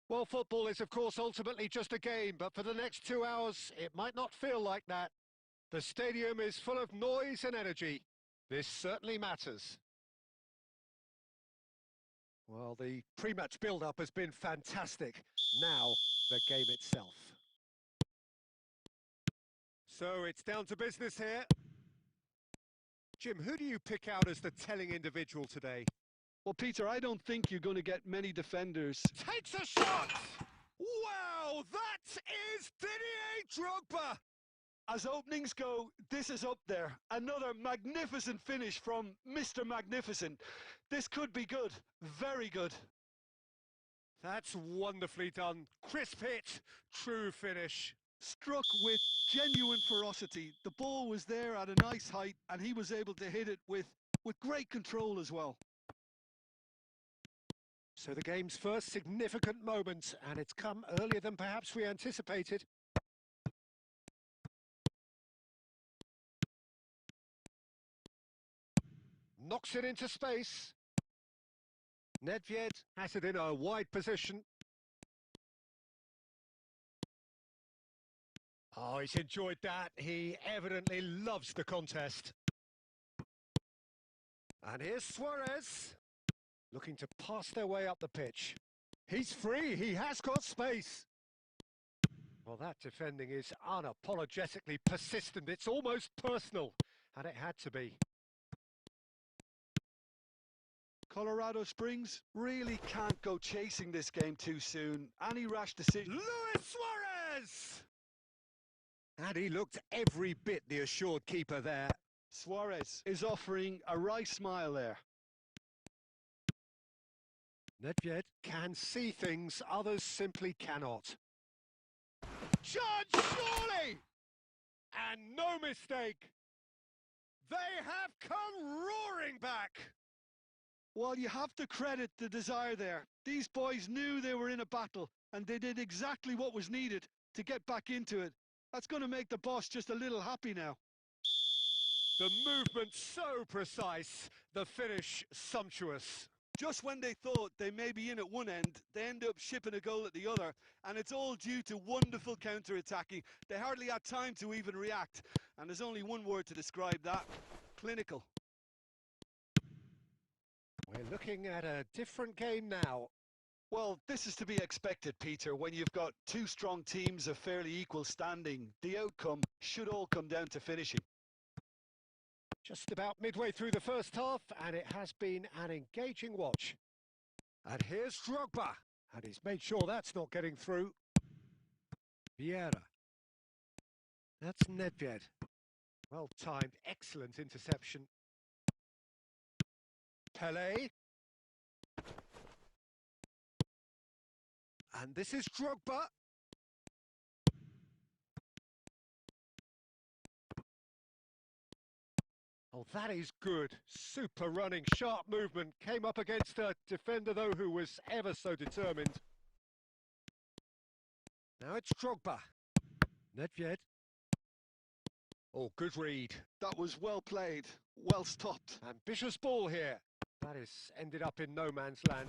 Well, football is, of course, ultimately just a game, but for the next 2 hours, it might not feel like that. The stadium is full of noise and energy. This certainly matters. Well, the pre-match build-up has been fantastic. Now, the game itself. So it's down to business here. Jim, who do you pick out as the telling individual today? Well, Peter, I don't think you're going to get many defenders. Takes a shot! Wow, that is Didier Drogba! As openings go, this is up there. Another magnificent finish from Mr. Magnificent. This could be good, very good. That's wonderfully done. Crisp hit, true finish. Struck with genuine ferocity. The ball was there at a nice height, and he was able to hit it with great control as well. So the game's first significant moment, and it's come earlier than perhaps we anticipated. Knocks it into space. Nedved has it in a wide position. Oh, he's enjoyed that. He evidently loves the contest. And here's Suarez, looking to pass their way up the pitch. He's free, he has got space. Well, that defending is unapologetically persistent. It's almost personal, and it had to be. Colorado Springs really can't go chasing this game too soon. Any rash decision... Luis Suarez! And he looked every bit the assured keeper there. Suarez is offering a wry smile there. Nedved can see things others simply cannot. Judge, surely! And no mistake! They have come roaring back! Well, you have to credit the desire there. These boys knew they were in a battle, and they did exactly what was needed to get back into it. That's going to make the boss just a little happy now. The movement so precise, the finish sumptuous. Just when they thought they may be in at one end, they end up shipping a goal at the other, and it's all due to wonderful counter-attacking. They hardly had time to even react, and there's only one word to describe that: clinical. We're looking at a different game now. Well, this is to be expected, Peter. When you've got two strong teams of fairly equal standing, the outcome should all come down to finishing. Just about midway through the first half, and it has been an engaging watch. And here's Drogba, and he's made sure that's not getting through. Vieira. That's Nedved. Well timed, excellent interception. Pelé. And this is Drogba. Oh, that is good. Super running, sharp movement. Came up against a defender, though, who was ever so determined. Now it's Drogba. Nedved. Oh, good read. That was well played, well stopped. Ambitious ball here. That has ended up in no man's land.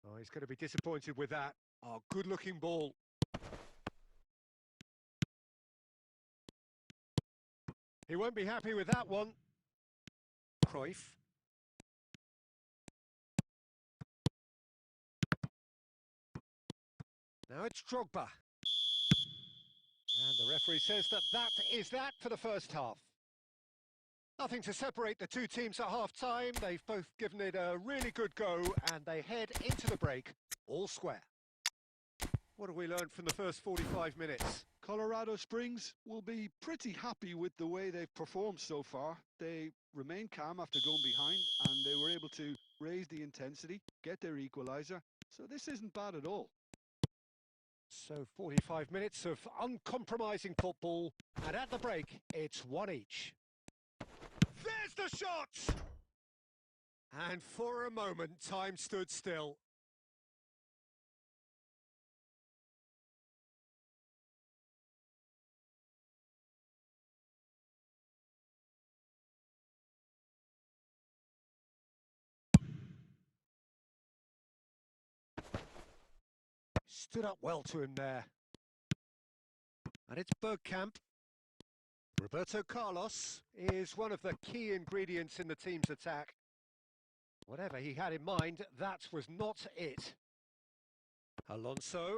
Oh, he's going to be disappointed with that. Oh, good-looking ball. He won't be happy with that one. Cruyff. Now it's Drogba. And the referee says that is that for the first half. Nothing to separate the two teams at half-time. They've both given it a really good go, and they head into the break all square. What have we learned from the first 45 minutes? Colorado Springs will be pretty happy with the way they've performed so far. They remained calm after going behind, and they were able to raise the intensity, get their equaliser. So this isn't bad at all. So 45 minutes of uncompromising football, and at the break, it's one each. There's the shot! And for a moment, time stood still. Stood up well to him there. And it's Bergkamp. Roberto Carlos is one of the key ingredients in the team's attack. Whatever he had in mind, that was not it. Alonso.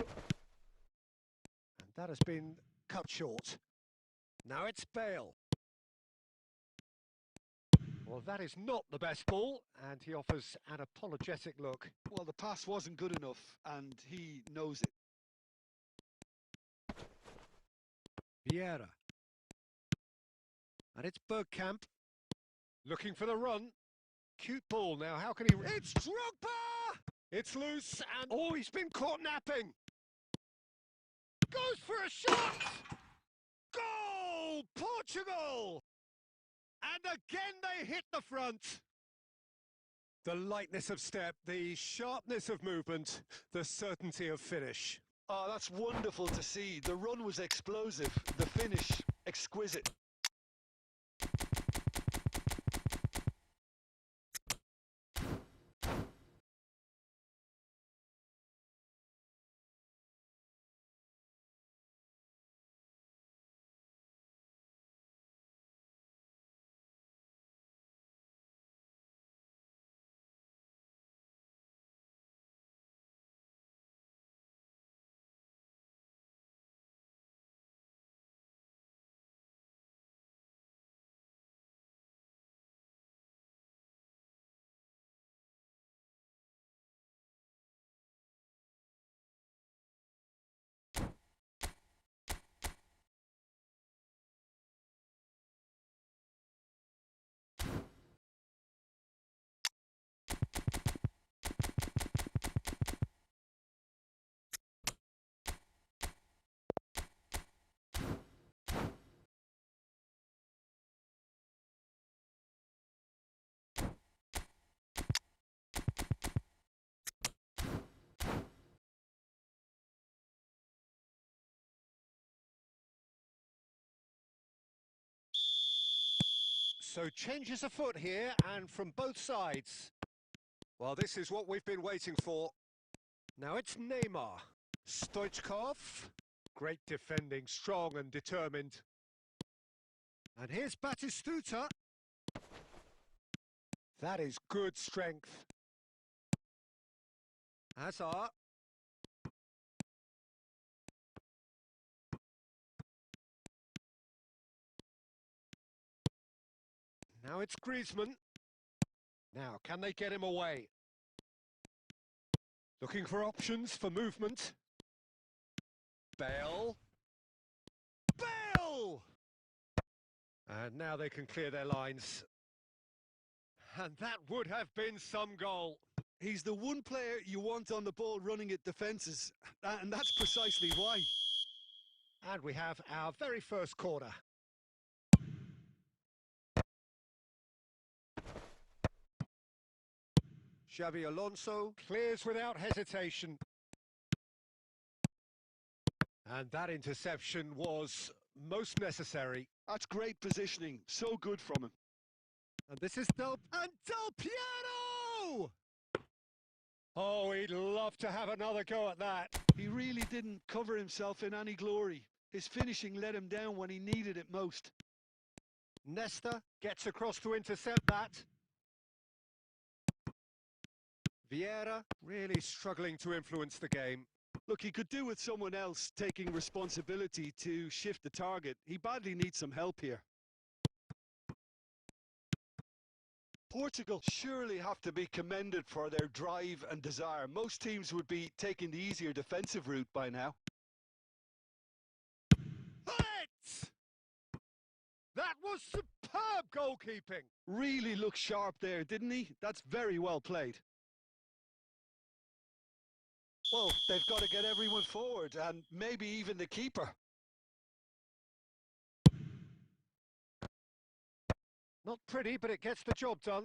And that has been cut short. Now it's Bale. Well, that is not the best ball, and he offers an apologetic look. Well, the pass wasn't good enough, and he knows it. Vieira. And it's Bergkamp. Looking for the run. Cute ball now, how can he... It's Drogba! It's loose, and... Oh, he's been caught napping! Goes for a shot! Goal! Portugal! And again they hit the front. The lightness of step, the sharpness of movement, the certainty of finish. Oh, that's wonderful to see. The run was explosive, the finish exquisite. So changes afoot here, and from both sides. Well, this is what we've been waiting for. Now it's Neymar. Stoichkov. Great defending, strong and determined. And here's Batistuta. That is good strength. Hazard. Now it's Griezmann. Now, can they get him away? Looking for options for movement. Bale. Bale! And now they can clear their lines. And that would have been some goal. He's the one player you want on the ball running at defences, and that's precisely why. And we have our very first corner. Xabi Alonso clears without hesitation. And that interception was most necessary. That's great positioning, so good from him. And this is Del Piero! Oh, he'd love to have another go at that. He really didn't cover himself in any glory. His finishing let him down when he needed it most. Nesta gets across to intercept that. Vieira really struggling to influence the game. Look, he could do with someone else taking responsibility to shift the target. He badly needs some help here. Portugal surely have to be commended for their drive and desire. Most teams would be taking the easier defensive route by now. Hit! That was superb goalkeeping. Really looked sharp there, didn't he? That's very well played. Well, they've got to get everyone forward, and maybe even the keeper. Not pretty, but it gets the job done.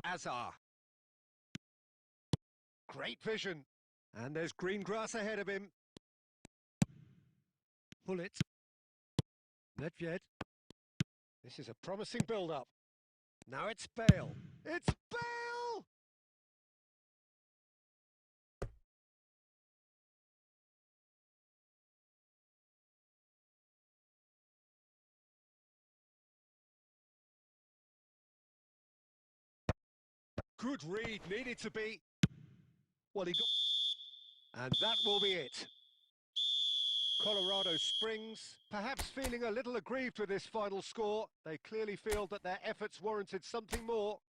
Hazard. Great vision. And there's green grass ahead of him. Bullet. Nedved. This is a promising build-up. Now it's Bale. It's Bale! Good read, needed to be. Well, he got... And that will be it. Colorado Springs, perhaps feeling a little aggrieved with this final score. They clearly feel that their efforts warranted something more.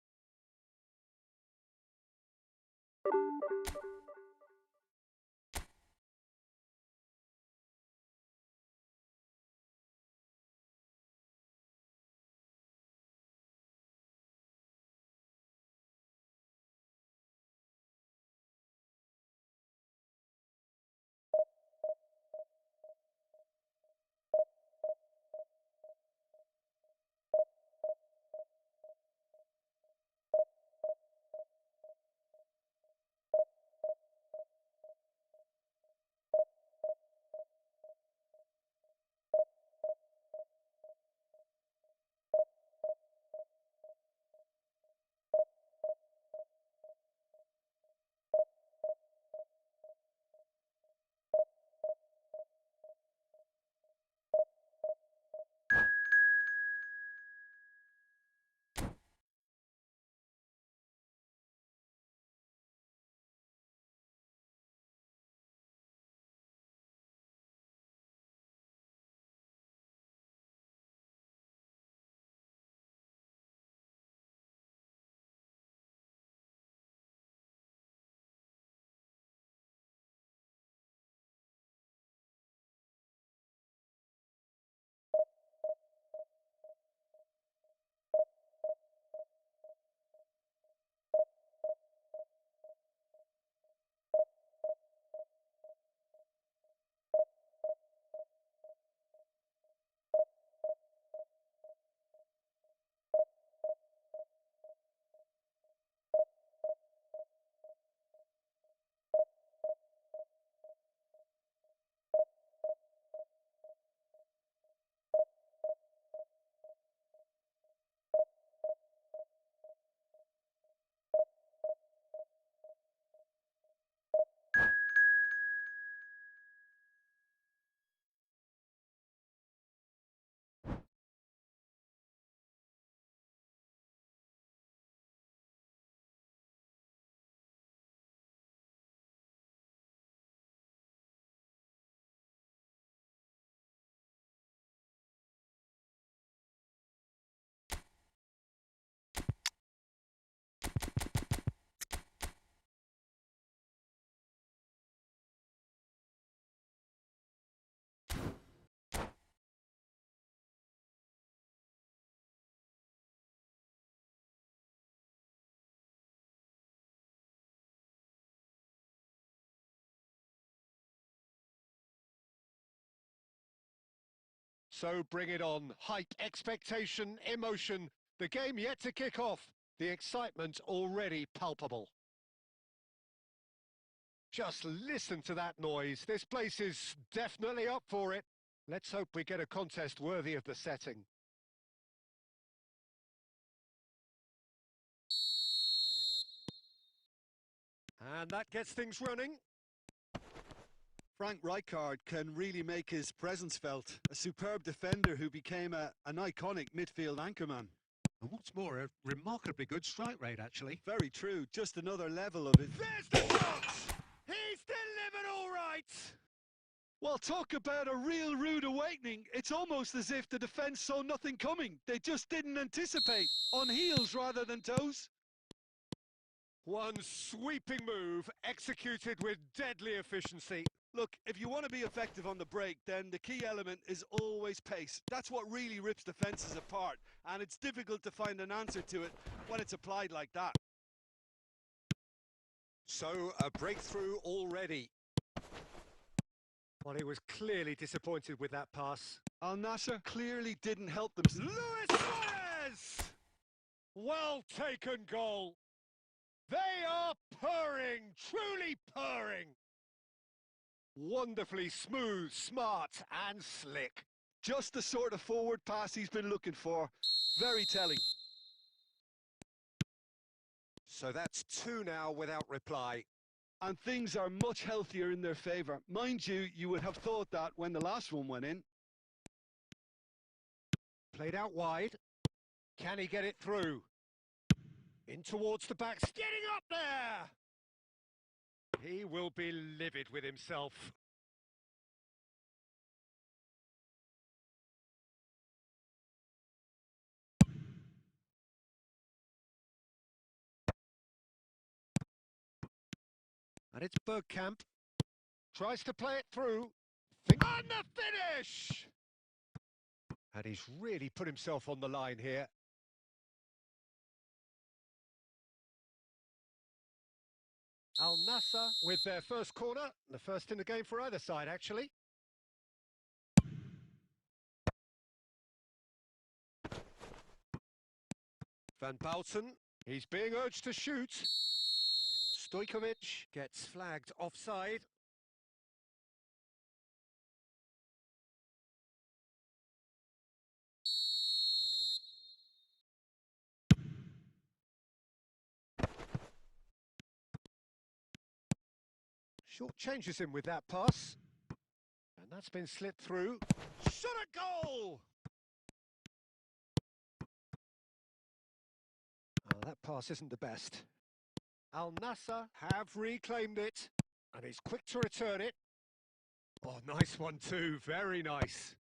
So bring it on. Hype, expectation, emotion. The game yet to kick off. The excitement already palpable. Just listen to that noise. This place is definitely up for it. Let's hope we get a contest worthy of the setting. And that gets things running. Frank Rijkaard can really make his presence felt. A superb defender who became an iconic midfield anchorman. And what's more, a remarkably good strike rate, actually. Very true. Just another level of it. There's the shot! He's delivered all right! Well, talk about a real rude awakening. It's almost as if the defence saw nothing coming. They just didn't anticipate. On heels rather than toes. One sweeping move, executed with deadly efficiency. Look, if you want to be effective on the break, then the key element is always pace. That's what really rips defences apart, and it's difficult to find an answer to it when it's applied like that. So, a breakthrough already. Well, he was clearly disappointed with that pass. Al Nassr clearly didn't help them. Luis Suarez! Well taken goal. They are purring, truly purring. Wonderfully smooth, smart and slick. Just the sort of forward pass he's been looking for. Very telling. So that's two now without reply. And things are much healthier in their favour. Mind you, you would have thought that when the last one went in. Played out wide. Can he get it through? In towards the back, getting up there! He will be livid with himself. And it's Bergkamp. Tries to play it through. On the finish! And he's really put himself on the line here. Al Nassr with their first corner. The first in the game for either side, actually. Van Bouten, he's being urged to shoot. Stojkovic gets flagged offside. Short changes him with that pass. And that's been slipped through. Shot a goal! Oh, that pass isn't the best. Al Nassr have reclaimed it. And he's quick to return it. Oh, nice one too, very nice.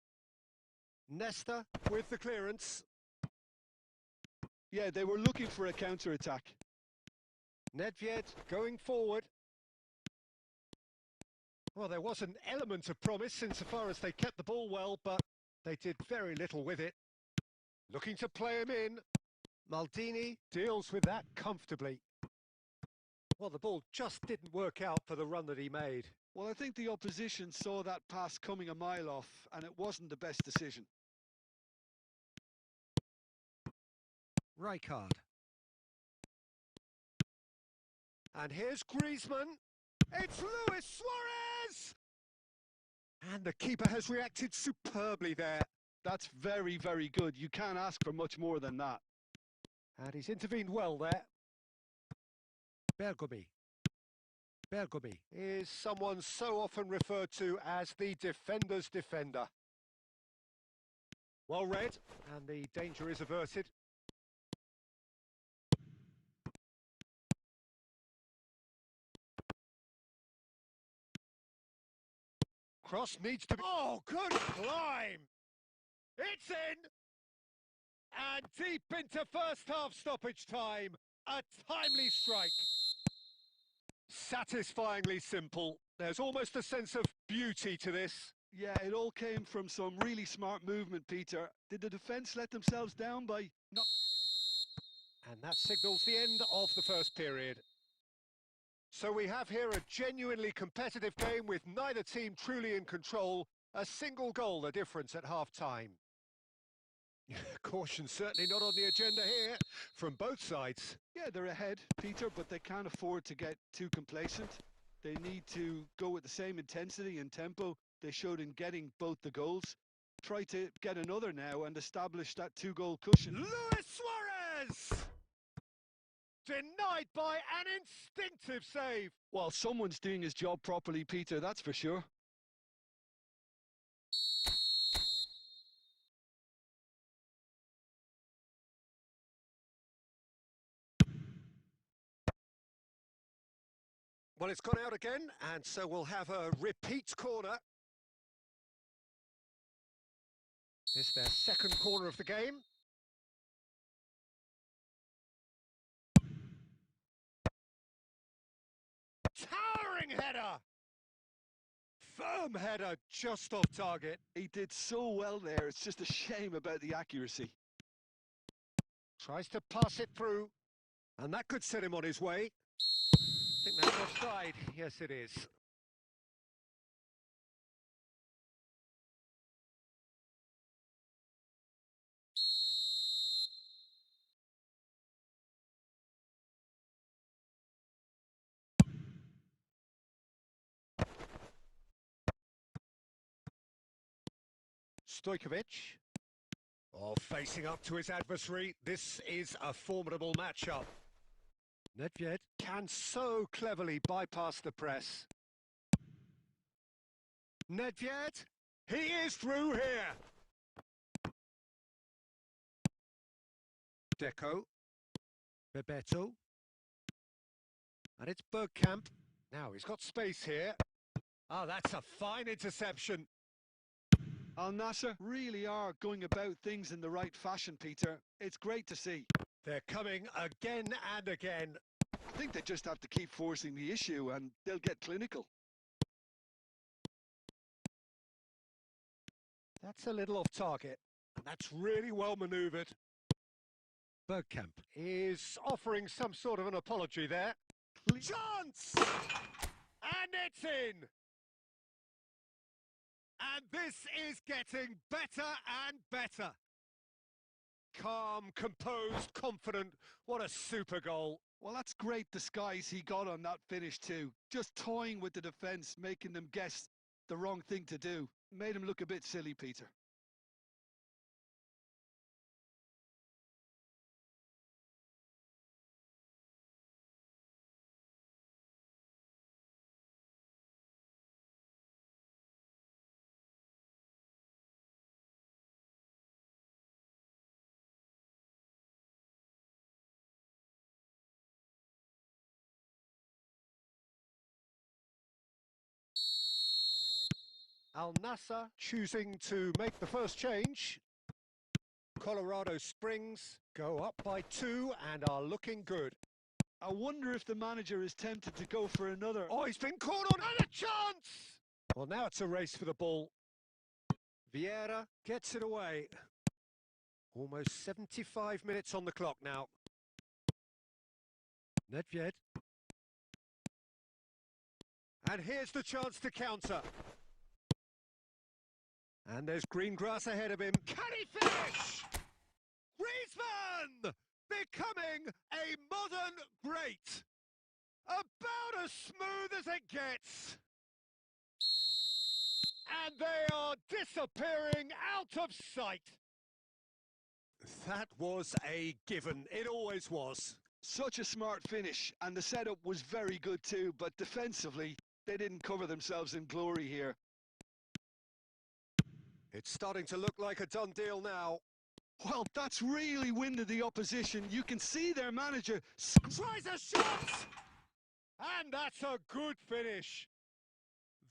Nesta with the clearance. Yeah, they were looking for a counter-attack. Nedved going forward. Well, there was an element of promise insofar as they kept the ball well, but they did very little with it. Looking to play him in. Maldini deals with that comfortably. Well, the ball just didn't work out for the run that he made. Well, I think the opposition saw that pass coming a mile off, and it wasn't the best decision. Rijkaard. And here's Griezmann. It's Luis Suarez! And the keeper has reacted superbly there. That's very, very good. You can't ask for much more than that. And he's intervened well there. Bergomi. Bergomi is someone so often referred to as the defender's defender. Well read, and the danger is averted. Cross needs to be... Oh, good climb! It's in! And deep into first half stoppage time. A timely strike. Satisfyingly simple. There's almost a sense of beauty to this. Yeah, it all came from some really smart movement, Peter. Did the defence let themselves down by not... And that signals the end of the first period. So we have here a genuinely competitive game with neither team truly in control. A single goal the difference at half-time. Caution certainly not on the agenda here from both sides. Yeah, they're ahead, Peter, but they can't afford to get too complacent. They need to go with the same intensity and tempo they showed in getting both the goals. Try to get another now and establish that two-goal cushion. Luis Suarez! Denied by an instinctive save. Well, someone's doing his job properly, Peter, that's for sure. Well, it's gone out again, and so we'll have a repeat corner. This their second corner of the game. Towering header! Firm header, just off target. He did so well there, it's just a shame about the accuracy. Tries to pass it through, and that could set him on his way. I think that's offside. Yes, it is. Stojkovic. Oh, facing up to his adversary. This is a formidable matchup. Nedved can so cleverly bypass the press. Nedved, he is through here. Deco, Bebeto, and it's Bergkamp. Now he's got space here. Oh, that's a fine interception. Al Nassr really are going about things in the right fashion, Peter. It's great to see. They're coming again and again. I think they just have to keep forcing the issue and they'll get clinical. That's a little off target, and that's really well manoeuvred. Bergkamp is offering some sort of an apology there. Chance! And it's in! And this is getting better and better. Calm, composed, confident. What a super goal. Well, that's great disguise he got on that finish too. Just toying with the defence, making them guess the wrong thing to do. Made him look a bit silly, Peter. Al Nassr choosing to make the first change. Colorado Springs go up by 2 and are looking good. I wonder if the manager is tempted to go for another. Oh, he's been caught on and a chance! Well, now it's a race for the ball. Vieira gets it away. Almost 75 minutes on the clock now. Nedved. And here's the chance to counter. And there's green grass ahead of him. Can he finish? Griezmann! Becoming a modern great. About as smooth as it gets. And they are disappearing out of sight. That was a given. It always was. Such a smart finish, and the setup was very good too, but defensively, they didn't cover themselves in glory here. It's starting to look like a done deal now. Well, that's really winded the opposition. You can see their manager tries a shot! And that's a good finish.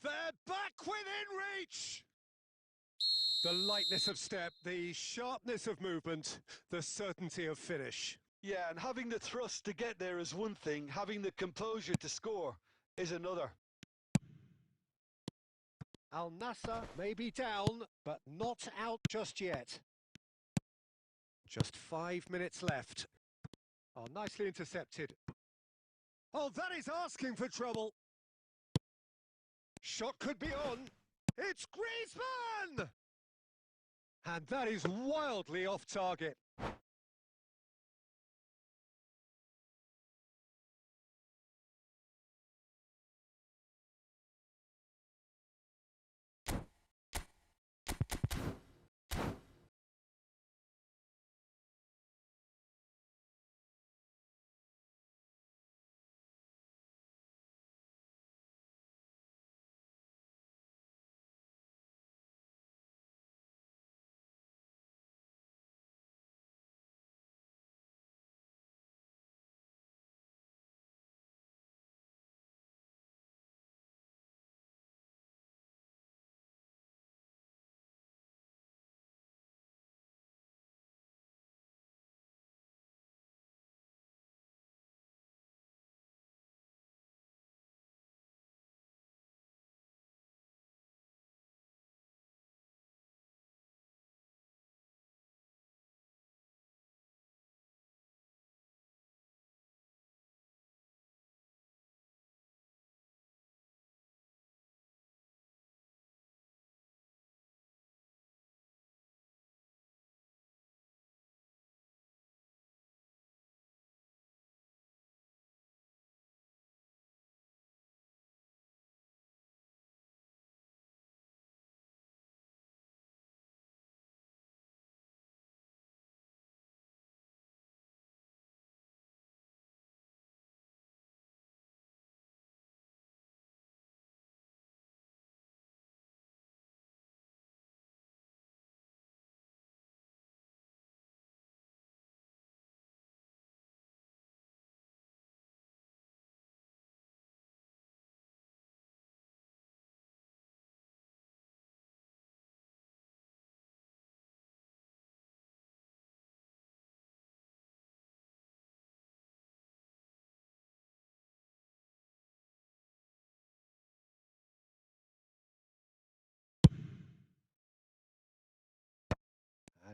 They're back within reach! The lightness of step, the sharpness of movement, the certainty of finish. Yeah, and having the thrust to get there is one thing, having the composure to score is another. Al Nassr may be down, but not out just yet. Just 5 minutes left. Oh, nicely intercepted. Oh, that is asking for trouble. Shot could be on. It's Griezmann! And that is wildly off target.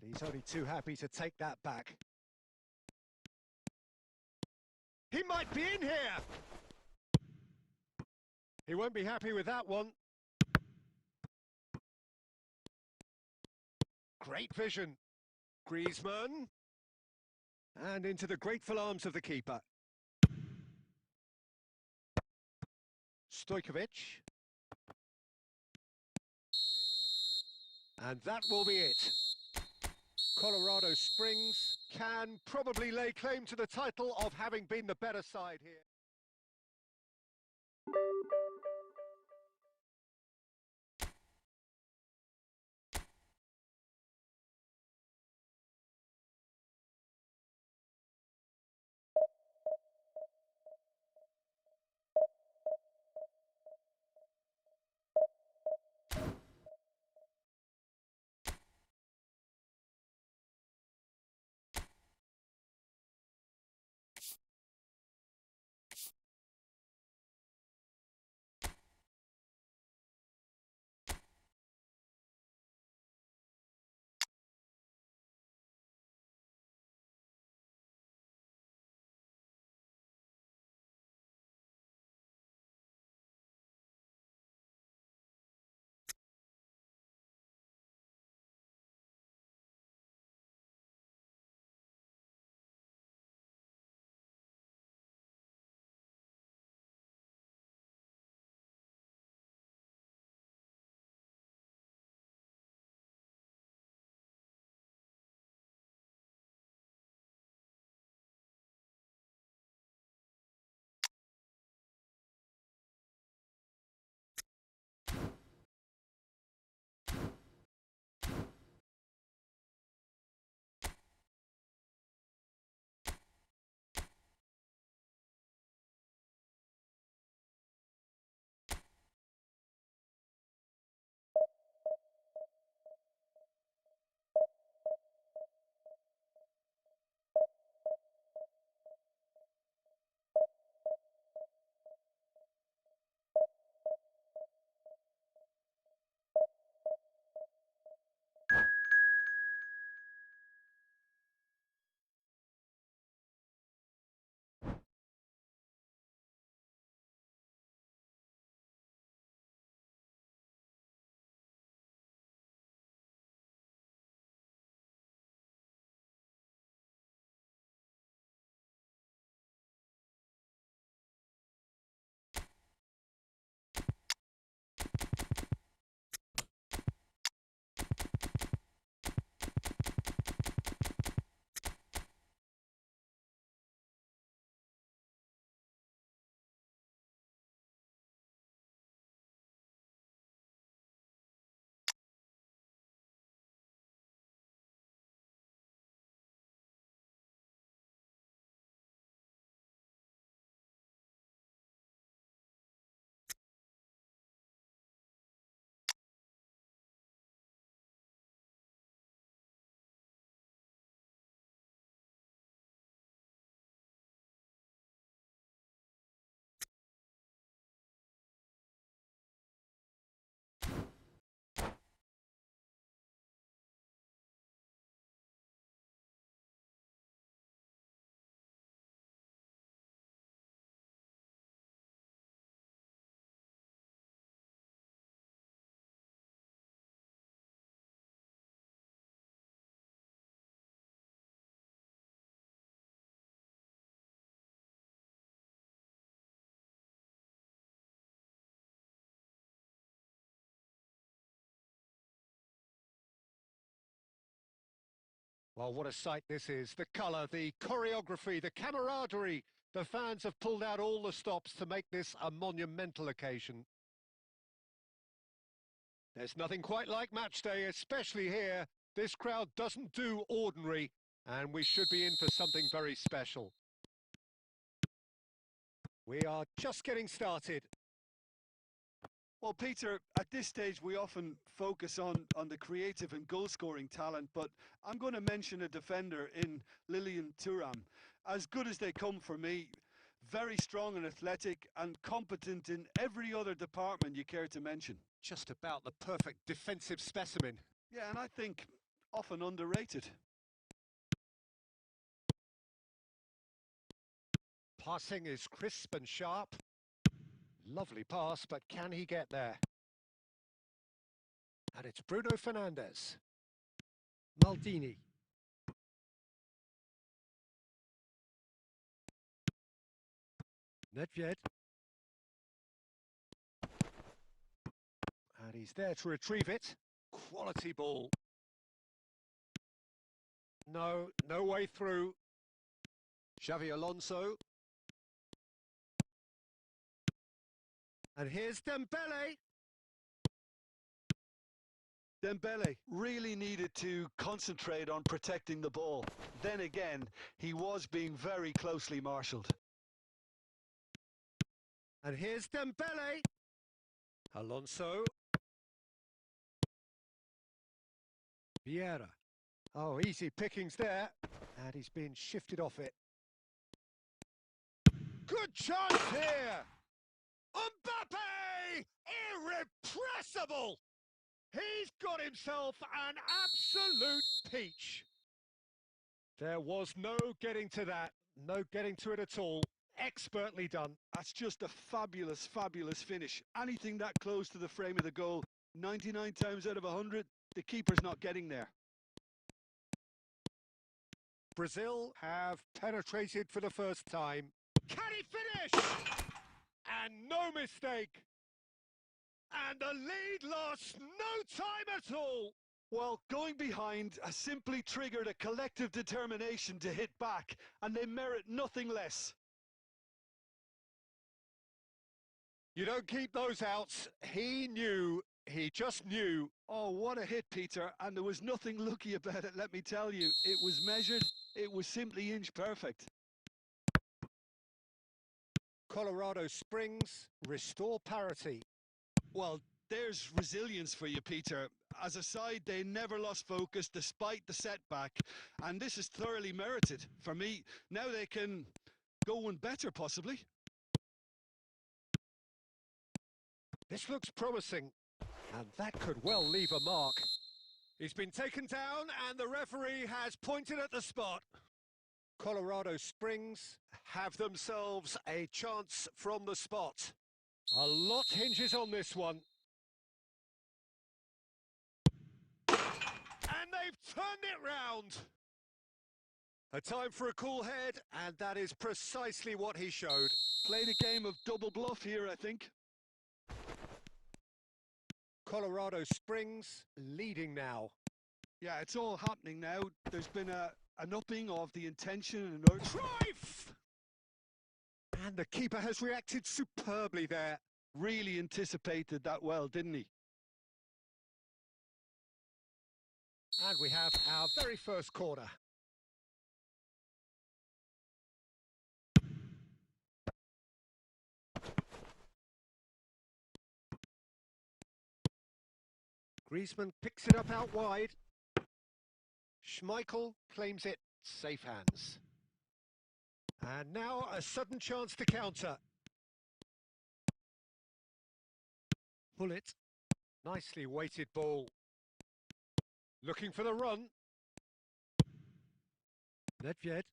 And he's only too happy to take that back. He might be in here! He won't be happy with that one. Great vision. Griezmann. And into the grateful arms of the keeper. Stojkovic. And that will be it. Colorado Springs can probably lay claim to the title of having been the better side here. Well, what a sight this is. The colour, the choreography, the camaraderie. The fans have pulled out all the stops to make this a monumental occasion. There's nothing quite like match day, especially here. This crowd doesn't do ordinary, and we should be in for something very special. We are just getting started. Well, Peter, at this stage we often focus on the creative and goal-scoring talent, but I'm going to mention a defender in Lilian Thuram. As good as they come for me, very strong and athletic and competent in every other department you care to mention. Just about the perfect defensive specimen. Yeah, and I think often underrated. Passing is crisp and sharp. Lovely pass, but can he get there? And it's Bruno Fernandes. Maldini. Nedved. And he's there to retrieve it. Quality ball. No way through. Xavi Alonso. And here's Dembele. Dembele really needed to concentrate on protecting the ball. Then again, he was being very closely marshalled. And here's Dembele. Alonso. Vieira. Oh, easy pickings there. And he's been shifted off it. Good chance here. Mbappe! Irrepressible! He's got himself an absolute peach. There was no getting to that. No getting to it at all. Expertly done. That's just a fabulous, fabulous finish. Anything that close to the frame of the goal, 99 times out of 100, the keeper's not getting there. Brazil have penetrated for the first time. Can he finish? And no mistake. And the lead lost no time at all. Well, going behind has simply triggered a collective determination to hit back, and they merit nothing less. You don't keep those outs. He knew. He just knew. Oh, what a hit, Peter, and there was nothing lucky about it, let me tell you. It was measured, it was simply inch perfect. Colorado Springs restore parity. Well, there's resilience for you, Peter. As a side, they never lost focus despite the setback, and this is thoroughly merited. For me, now they can go one better, possibly. This looks promising, and that could well leave a mark. He's been taken down, and the referee has pointed at the spot. Colorado Springs have themselves a chance from the spot. A lot hinges on this one. And they've turned it round. A time for a cool head, and that is precisely what he showed. Played a game of double bluff here, I think. Colorado Springs leading now. Yeah, it's all happening now. There's been an upping of the intention and Drive! And the keeper has reacted superbly there. Really anticipated that well, didn't he? And we have our very first corner. Griezmann picks it up out wide. Schmeichel claims it, safe hands. And now a sudden chance to counter. Bullet, nicely weighted ball. Looking for the run. Nedved.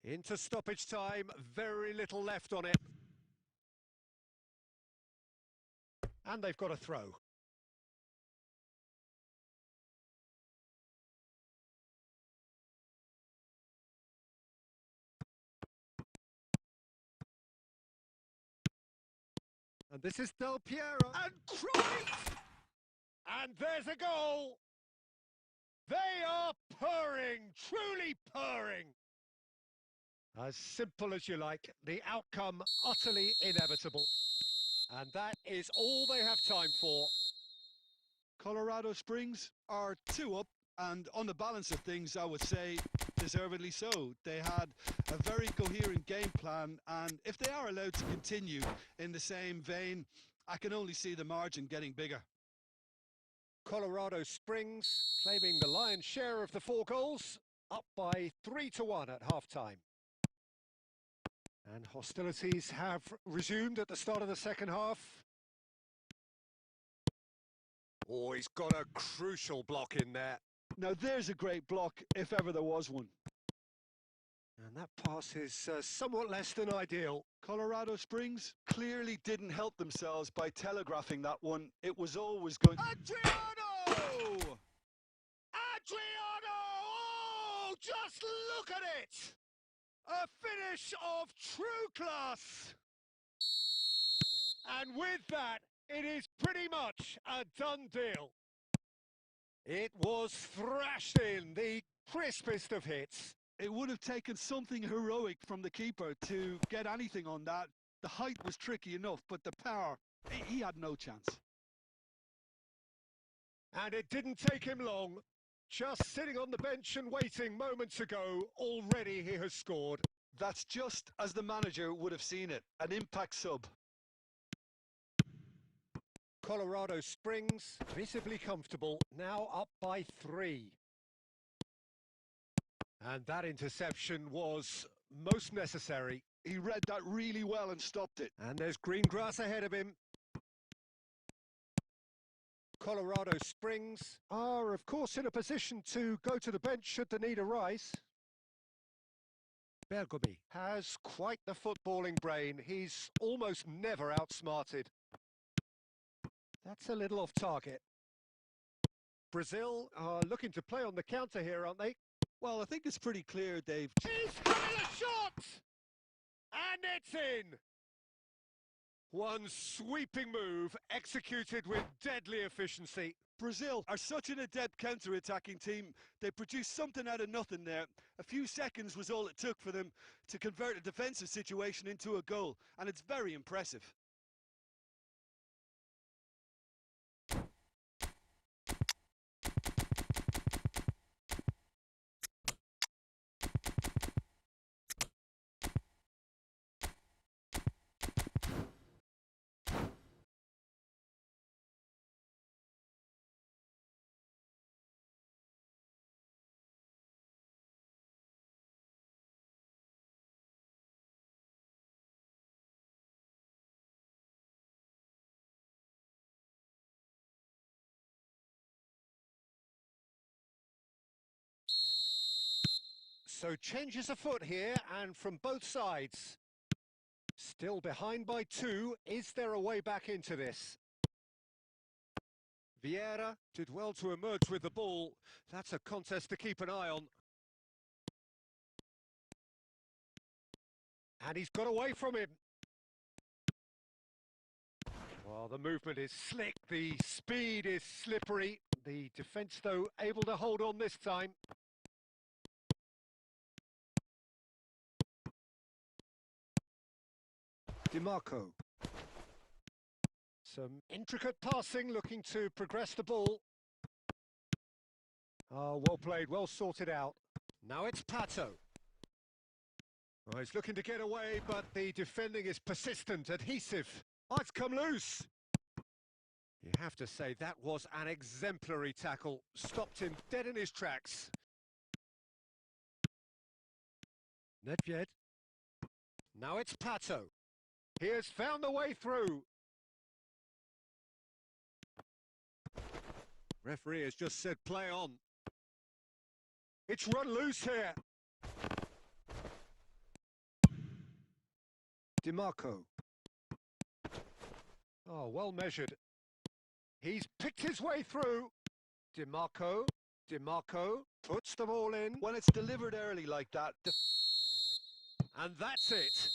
Into stoppage time, very little left on it. And they've got a throw. And this is Del Piero. And Cruyff! And there's a goal! They are purring, truly purring. As simple as you like, the outcome utterly inevitable. And that is all they have time for. Colorado Springs are 2 up, and on the balance of things, I would say deservedly so. They had a very coherent game plan, and if they are allowed to continue in the same vein, I can only see the margin getting bigger. Colorado Springs claiming the lion's share of the 4 goals, up by 3-1 at half-time. And hostilities have resumed at the start of the second half. Oh, he's got a crucial block in there. Now there's a great block, if ever there was one. And that pass is somewhat less than ideal. Colorado Springs clearly didn't help themselves by telegraphing that one. It was always going... Adriano! Adriano! Oh, just look at it! A finish of true class! And with that, it is pretty much a done deal. It was thrashed in, the crispest of hits. It would have taken something heroic from the keeper to get anything on that. The height was tricky enough, but the power, he had no chance. And it didn't take him long. Just sitting on the bench and waiting moments ago, already he has scored. That's just as the manager would have seen it, an impact sub. Colorado Springs, visibly comfortable, now up by 3. And that interception was most necessary. He read that really well and stopped it. And there's green grass ahead of him. Colorado Springs are, of course, in a position to go to the bench should the need arise. Bergomi has quite the footballing brain. He's almost never outsmarted. That's a little off target. Brazil are looking to play on the counter here, aren't they? Well, I think it's pretty clear they've... He's having a shot! And it's in! One sweeping move executed with deadly efficiency. Brazil are such an adept counter-attacking team. They produced something out of nothing there. A few seconds was all it took for them to convert a defensive situation into a goal, and it's very impressive. So changes afoot here, and from both sides. Still behind by 2. Is there a way back into this? Vieira did well to emerge with the ball. That's a contest to keep an eye on. And he's got away from him. Well, the movement is slick, the speed is slippery. The defence, though, able to hold on this time. DiMarco. Some intricate passing, looking to progress the ball. Oh, well played, well sorted out. Now it's Pato. Oh, he's looking to get away, but the defending is persistent, adhesive. Oh, it's come loose. You have to say that was an exemplary tackle. Stopped him dead in his tracks. Nedved. Now it's Pato. He has found the way through. Referee has just said play on. It's run loose here. DiMarco. Oh, well measured. He's picked his way through. DiMarco puts the ball in. When it's delivered early like that... And that's it.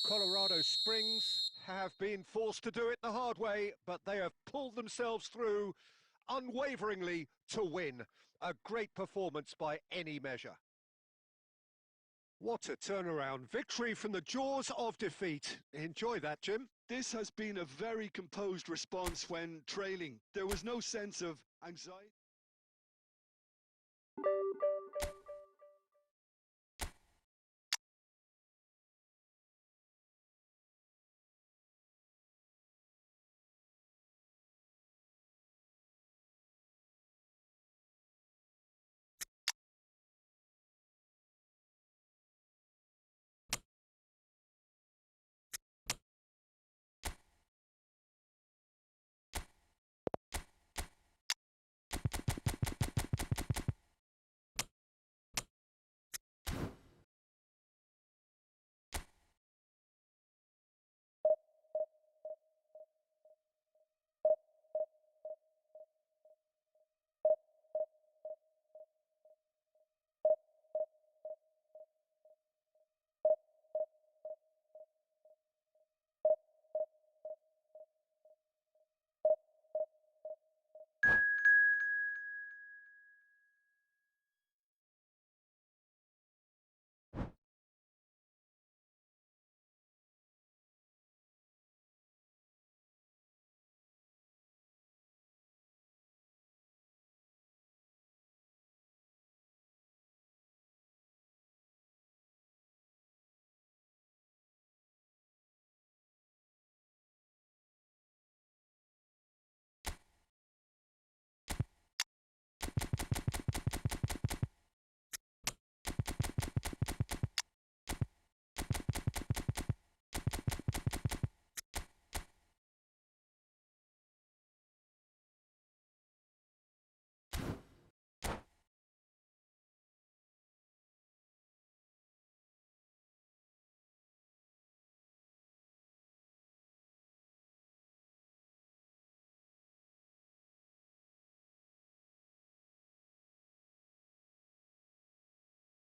Colorado Springs have been forced to do it the hard way, but they have pulled themselves through unwaveringly to win. A great performance by any measure. What a turnaround. Victory from the jaws of defeat. Enjoy that, Jim. This has been a very composed response when trailing. There was no sense of anxiety.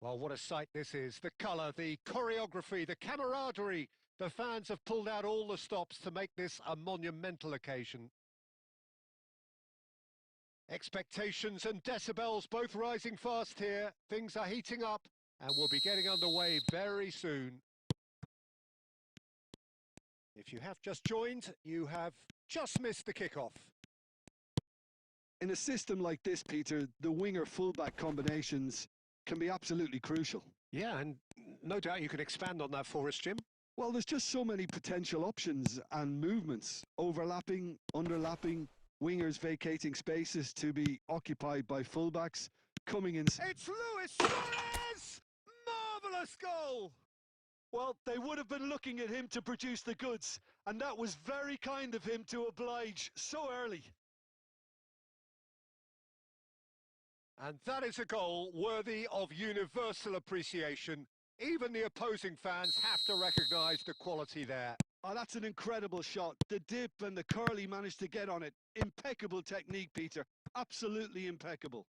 Well, what a sight this is. The colour, the choreography, the camaraderie. The fans have pulled out all the stops to make this a monumental occasion. Expectations and decibels both rising fast here. Things are heating up and we'll be getting underway very soon. If you have just joined, you have just missed the kickoff. In a system like this, Peter, the winger-fullback combinations can be absolutely crucial. Yeah, and no doubt you could expand on that for us, Jim. Well, there's just so many potential options and movements. Overlapping, underlapping, wingers vacating spaces to be occupied by fullbacks, coming in... It's Luis Suarez! Marvellous goal! Well, they would have been looking at him to produce the goods, and that was very kind of him to oblige so early. And that is a goal worthy of universal appreciation. Even the opposing fans have to recognise the quality there. Oh, that's an incredible shot. The dip and the curl he managed to get on it. Impeccable technique, Peter. Absolutely impeccable.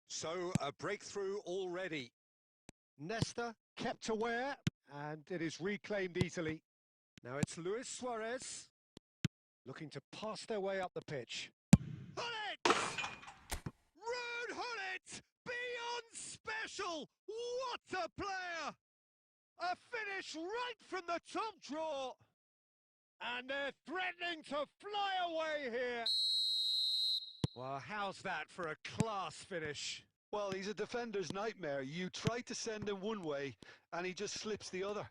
So, a breakthrough already. Nesta kept aware, and it is reclaimed easily. Now it's Luis Suarez, looking to pass their way up the pitch. Hullet! Rude Hullet! Beyond special! What a player! A finish right from the top draw! And they're threatening to fly away here. Well, how's that for a class finish? Well, he's a defender's nightmare. You try to send him one way, and he just slips the other.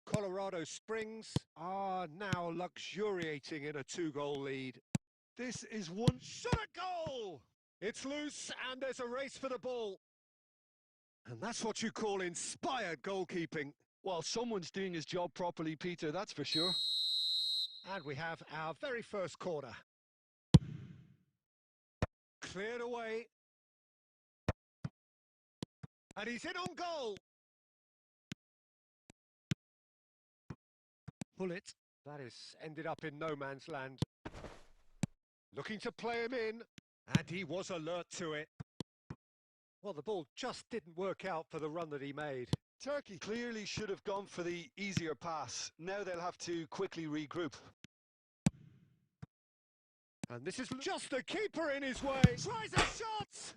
Colorado Springs are now luxuriating in a 2-goal lead. This is one shot at goal! It's loose, and there's a race for the ball. And that's what you call inspired goalkeeping. Well, someone's doing his job properly, Peter, that's for sure. And we have our very first corner. Cleared away. And he's in on goal. Bullet. That is ended up in no man's land. Looking to play him in. And he was alert to it. Well, the ball just didn't work out for the run that he made. Turkey clearly should have gone for the easier pass. Now they'll have to quickly regroup. And this is just the keeper in his way. Tries a shot!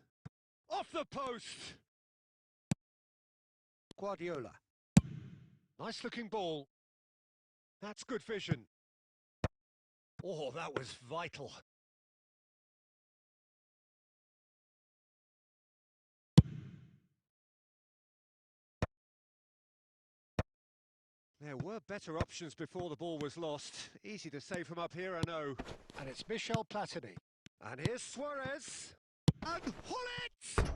Off the post. Guardiola. Nice looking ball. That's good vision. Oh, that was vital. There were better options before the ball was lost. Easy to say from up here, I know. And it's Michel Platini. And here's Suarez. And Hullet!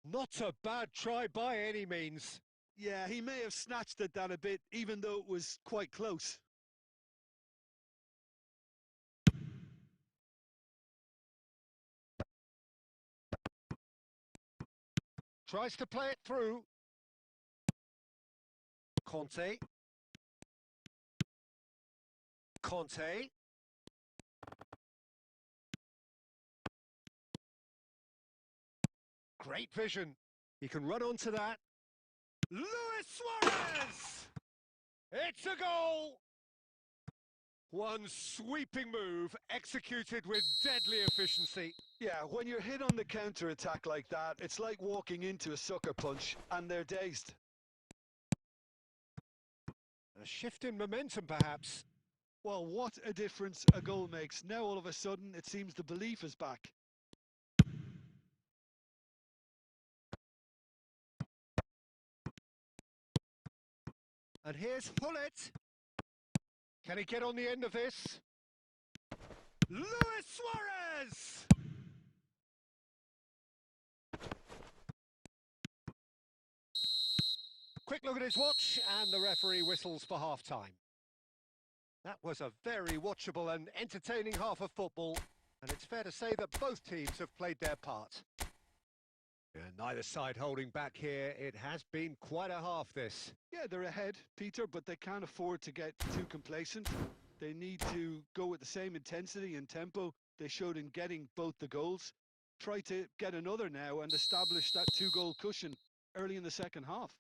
Not a bad try by any means. Yeah, he may have snatched at that a bit, even though it was quite close. Tries to play it through. Conte. Conte. Great vision. He can run onto that. Luis Suarez! It's a goal! One sweeping move, executed with deadly efficiency. Yeah, when you're hit on the counter-attack like that, it's like walking into a sucker punch, and they're dazed. A shift in momentum, perhaps. Well, what a difference a goal makes. Now, all of a sudden, it seems the belief is back. And here's Hullet. Can he get on the end of this? Luis Suarez! Quick look at his watch, and the referee whistles for half-time. That was a very watchable and entertaining half of football, and it's fair to say that both teams have played their part. And neither side holding back here. It has been quite a half, this. Yeah, they're ahead, Peter, but they can't afford to get too complacent. They need to go with the same intensity and tempo they showed in getting both the goals. try to get another now and establish that two-goal cushion early in the second half.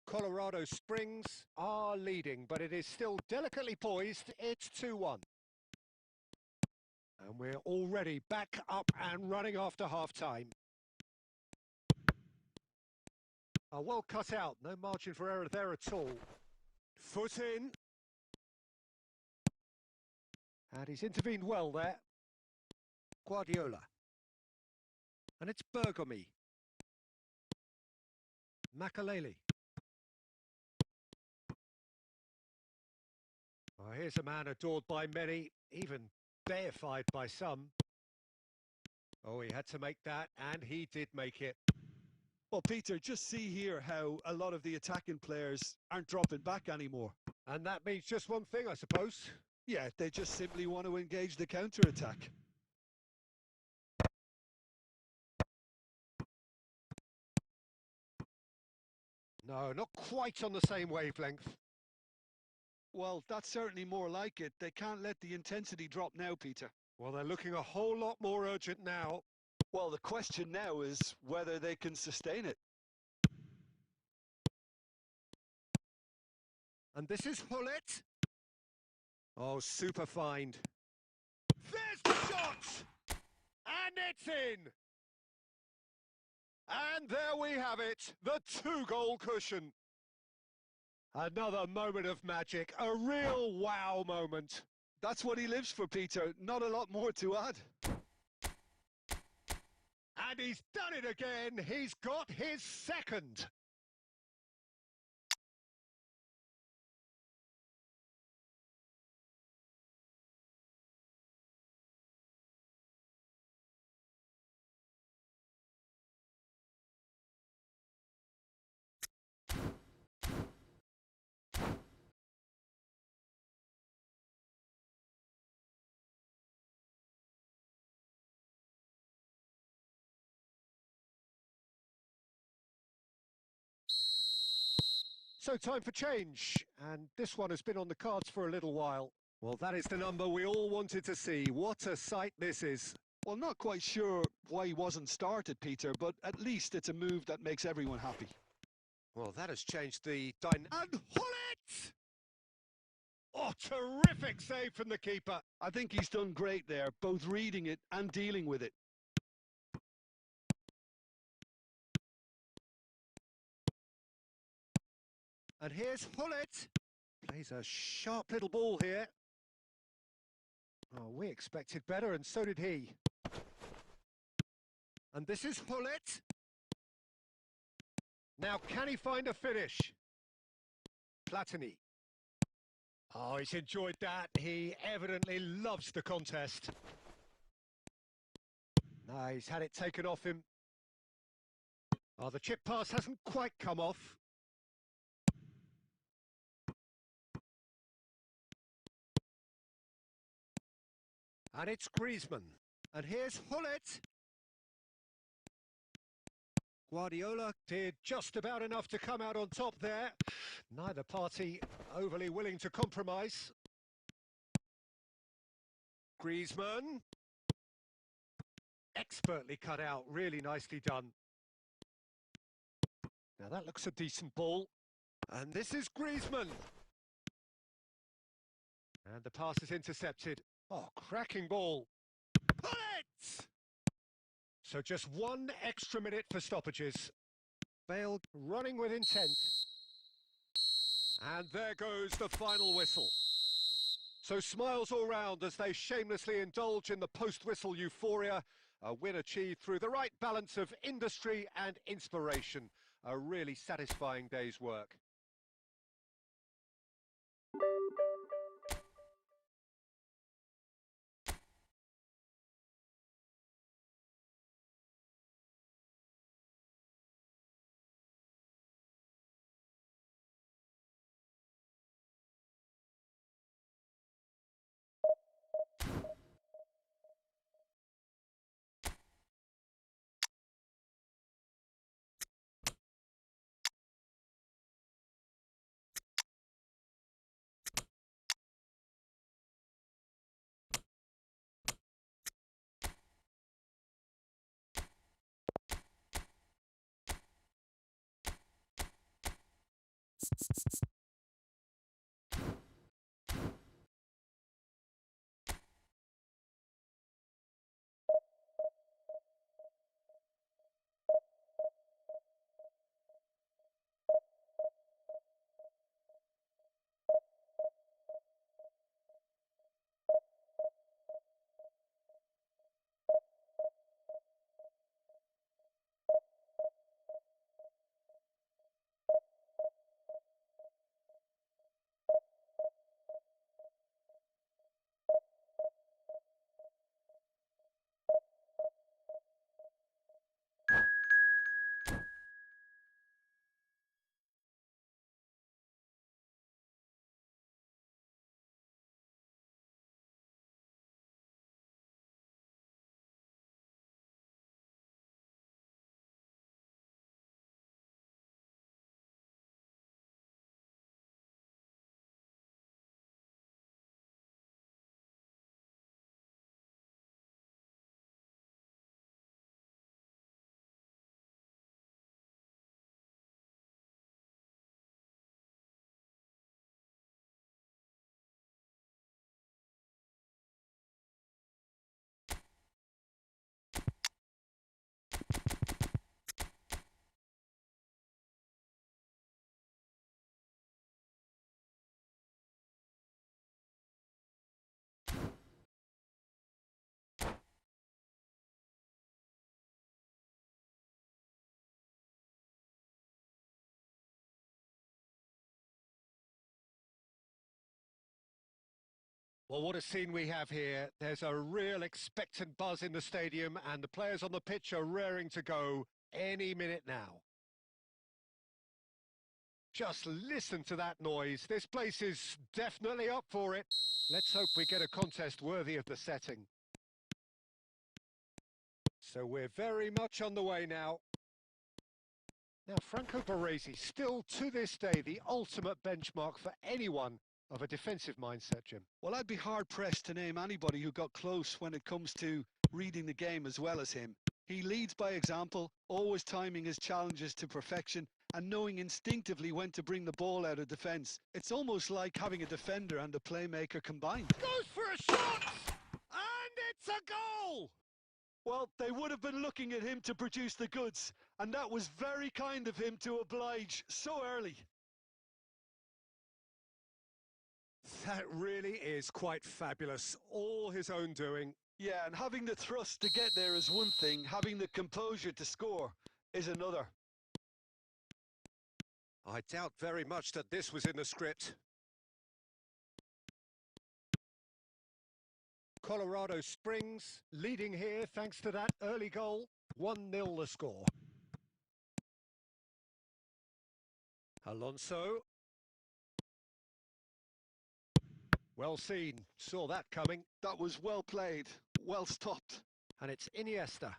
Colorado Springs are leading, but it is still delicately poised. It's 2-1. And we're already back up and running after half-time. Well cut out, no margin for error there at all. Foot in. And he's intervened well there. Guardiola. And it's Bergomi. Makaleli. Oh, here's a man adored by many, even deified by some. Oh, he had to make that, and he did make it. Well, Peter, just see here how a lot of the attacking players aren't dropping back anymore. And that means just one thing, I suppose. Yeah, they just simply want to engage the counter-attack. No, not quite on the same wavelength. Well, that's certainly more like it. They can't let the intensity drop now, Peter. Well, they're looking a whole lot more urgent now. Well, the question now is whether they can sustain it. And this is Hullet. Oh, super find. There's the shot! And it's in! And there we have it, the two-goal cushion. Another moment of magic, a real wow moment. That's what he lives for, Peter. Not a lot more to add. And he's done it again. He's got his second. So time for change, and this one has been on the cards for a little while. Well, that is the number we all wanted to see. What a sight this is. Well, not quite sure why he wasn't started, Peter, but at least it's a move that makes everyone happy. Well, that has changed the dynamic. And Hullet! Oh, terrific save from the keeper. I think he's done great there, both reading it and dealing with it. And here's Hullet. Plays a sharp little ball here. Oh, we expected better, and so did he. And this is Hullet. Now, can he find a finish? Platini. Oh, he's enjoyed that. He evidently loves the contest. No, he's had it taken off him. Oh, the chip pass hasn't quite come off. And it's Griezmann. And here's Hullet. Guardiola did just about enough to come out on top there. Neither party overly willing to compromise. Griezmann. Expertly cut out, really nicely done. Now that looks a decent ball. And this is Griezmann. And the pass is intercepted. Oh, cracking ball. Pull it! So just one extra minute for stoppages. Bale running with intent. And there goes the final whistle. So smiles all round as they shamelessly indulge in the post-whistle euphoria. A win achieved through the right balance of industry and inspiration. A really satisfying day's work. Well, what a scene we have here. There's a real expectant buzz in the stadium, and the players on the pitch are raring to go any minute now. Just listen to that noise. This place is definitely up for it. Let's hope we get a contest worthy of the setting. So we're very much on the way now. Now, Franco Baresi, still to this day, the ultimate benchmark for anyone of a defensive mindset, Jim. Well, I'd be hard-pressed to name anybody who got close when it comes to reading the game as well as him. He leads by example, always timing his challenges to perfection and knowing instinctively when to bring the ball out of defence. It's almost like having a defender and a playmaker combined. Goes for a shot! And it's a goal! Well, they would have been looking at him to produce the goods, and that was very kind of him to oblige so early. That really is quite fabulous. All his own doing. Yeah, and having the thrust to get there is one thing, having the composure to score is another. I doubt very much that this was in the script. Colorado Springs leading here thanks to that early goal. 1-0 the score. Alonso. Well seen, saw that coming. That was well played, well stopped. And it's Iniesta.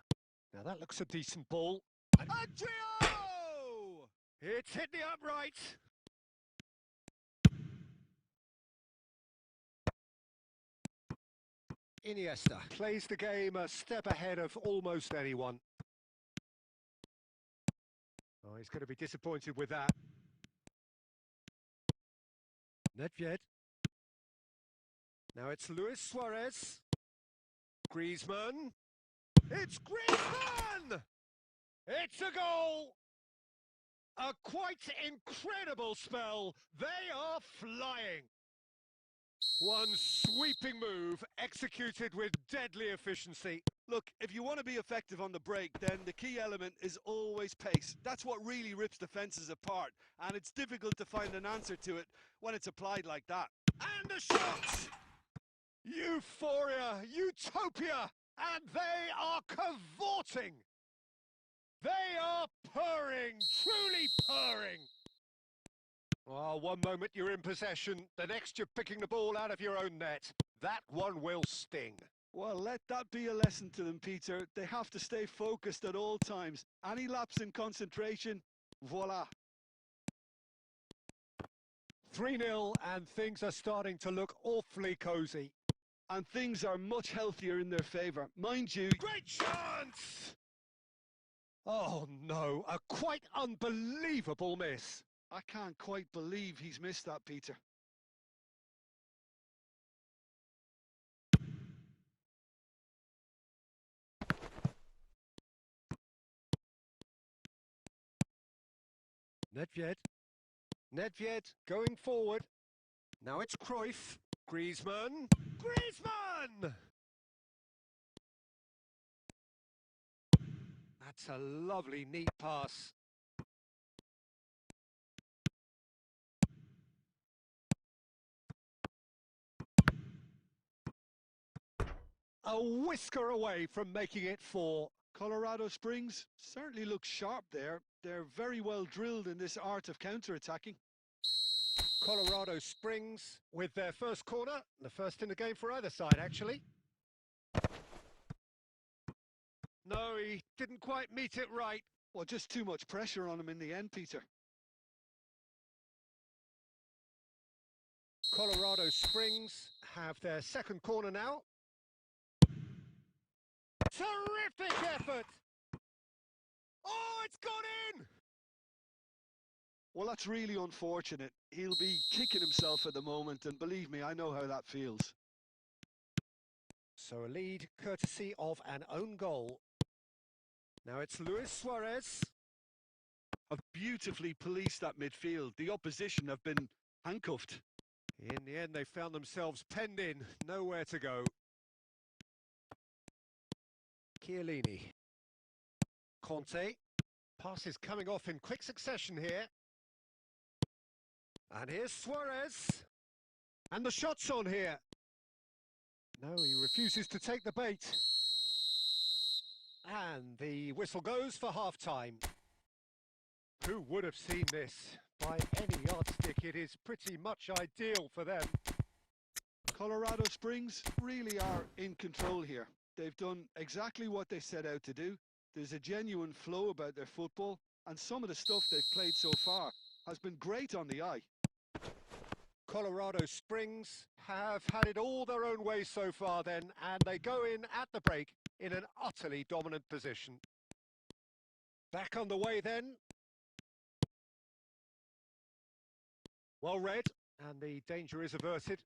Now that looks a decent ball. Adrio! It's hit the upright. Iniesta plays the game a step ahead of almost anyone. Oh, he's going to be disappointed with that. Nedved. Now it's Luis Suarez. Griezmann. It's Griezmann! It's a goal! A quite incredible spell. They are flying. One sweeping move executed with deadly efficiency. Look, if you want to be effective on the break, then the key element is always pace. That's what really rips defences apart, and it's difficult to find an answer to it when it's applied like that. And the shot! Euphoria, utopia, and they are cavorting. They are purring, truly purring. Oh, one moment you're in possession, the next you're picking the ball out of your own net. That one will sting. Well, let that be a lesson to them, Peter. They have to stay focused at all times. Any lapse in concentration, voila. 3-0 and things are starting to look awfully cosy. And things are much healthier in their favour. Mind you... Great chance! Oh no, a quite unbelievable miss. I can't quite believe he's missed that, Peter. Nedved going forward. Now it's Cruyff. Griezmann. Griezmann! That's a lovely, neat pass. A whisker away from making it 4. Colorado Springs certainly looks sharp there. They're very well drilled in this art of counter-attacking. Colorado Springs with their first corner, the first in the game for either side, actually. No, he didn't quite meet it right. Well, just too much pressure on him in the end, Peter. Colorado Springs have their second corner now. Terrific effort! Oh, it's gone in! Well, that's really unfortunate. He'll be kicking himself at the moment, and believe me, I know how that feels. So a lead courtesy of an own goal. Now it's Luis Suarez. Have beautifully policed that midfield. The opposition have been handcuffed. In the end, they found themselves penned in, nowhere to go. Chiellini. Conte. Passes coming off in quick succession here. And here's Suarez. And the shot's on here. No, he refuses to take the bait. And the whistle goes for half-time. Who would have seen this? By any yardstick, it is pretty much ideal for them. Colorado Springs really are in control here. They've done exactly what they set out to do. There's a genuine flow about their football, and some of the stuff they've played so far has been great on the eye. Colorado Springs have had it all their own way so far then, and they go in at the break in an utterly dominant position. Back on the way then. Well read, and the danger is averted.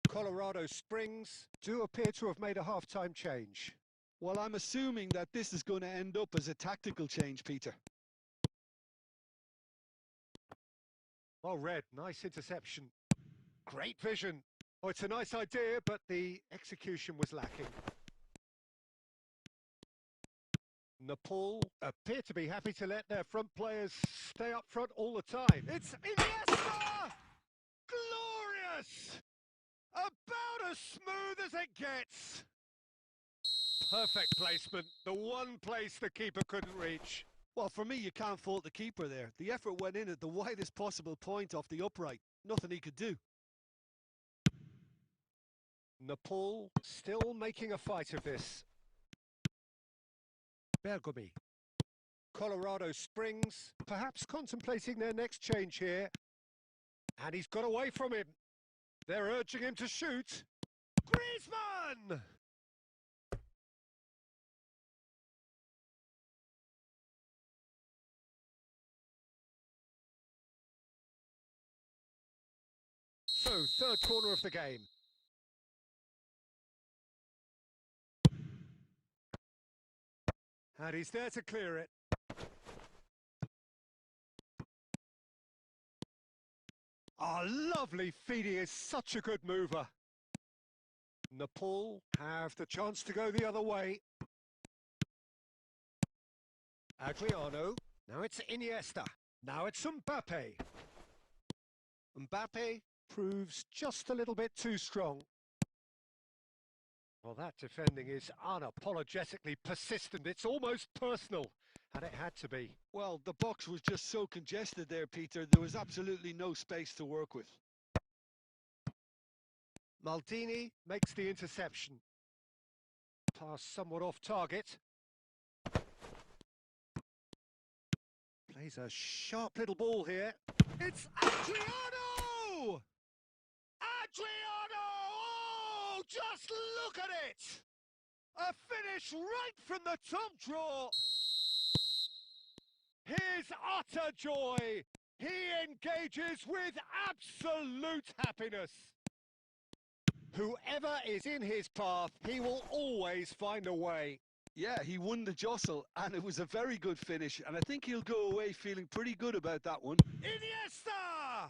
Colorado Springs do appear to have made a half-time change. Well, I'm assuming that this is going to end up as a tactical change, Peter. Well read, nice interception. Great vision. Oh, it's a nice idea, but the execution was lacking. Nepal appear to be happy to let their front players stay up front all the time. It's Iniesta! Glorious! About as smooth as it gets. Perfect placement, the one place the keeper couldn't reach. Well, for me, you can't fault the keeper there. The effort went in at the widest possible point off the upright. Nothing he could do. Nepal still making a fight of this. Bergomi. Colorado Springs perhaps contemplating their next change here. And he's got away from him. They're urging him to shoot. Griezmann! So, third corner of the game. And he's there to clear it. Oh, lovely feed. He is such a good mover. Nepal have the chance to go the other way. Adriano. Now it's Iniesta. Now it's Mbappe. Mbappe proves just a little bit too strong. Well, that defending is unapologetically persistent. It's almost personal, and it had to be. Well, the box was just so congested there, Peter. There was absolutely no space to work with. Maldini makes the interception. Pass somewhat off target. Plays a sharp little ball here. It's Adriano! Adriano! Oh, just look at it! A finish right from the top draw. His utter joy He engages with absolute happiness. Whoever is in his path, he will always find a way. Yeah, he won the jostle, and it was a very good finish, and I think he'll go away feeling pretty good about that one. Iniesta!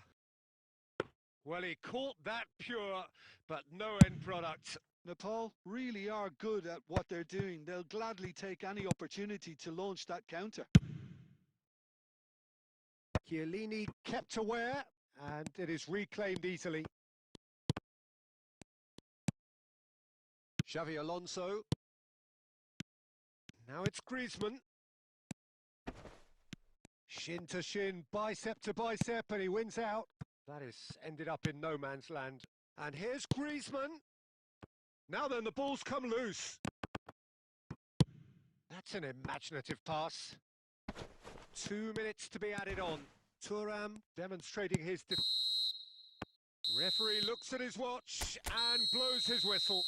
Well, he caught that pure, but no end product. Nepal really are good at what they're doing. They'll gladly take any opportunity to launch that counter. Chiellini kept aware, and it is reclaimed easily. Xavi Alonso. Now it's Griezmann. Shin to shin, bicep to bicep, and he wins out. That is ended up in no man's land. And here's Griezmann. Now then, the ball's come loose. That's an imaginative pass. 2 minutes to be added on. Thuram demonstrating his... Referee looks at his watch and blows his whistle.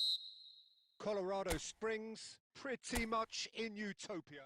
Colorado Springs, pretty much in utopia.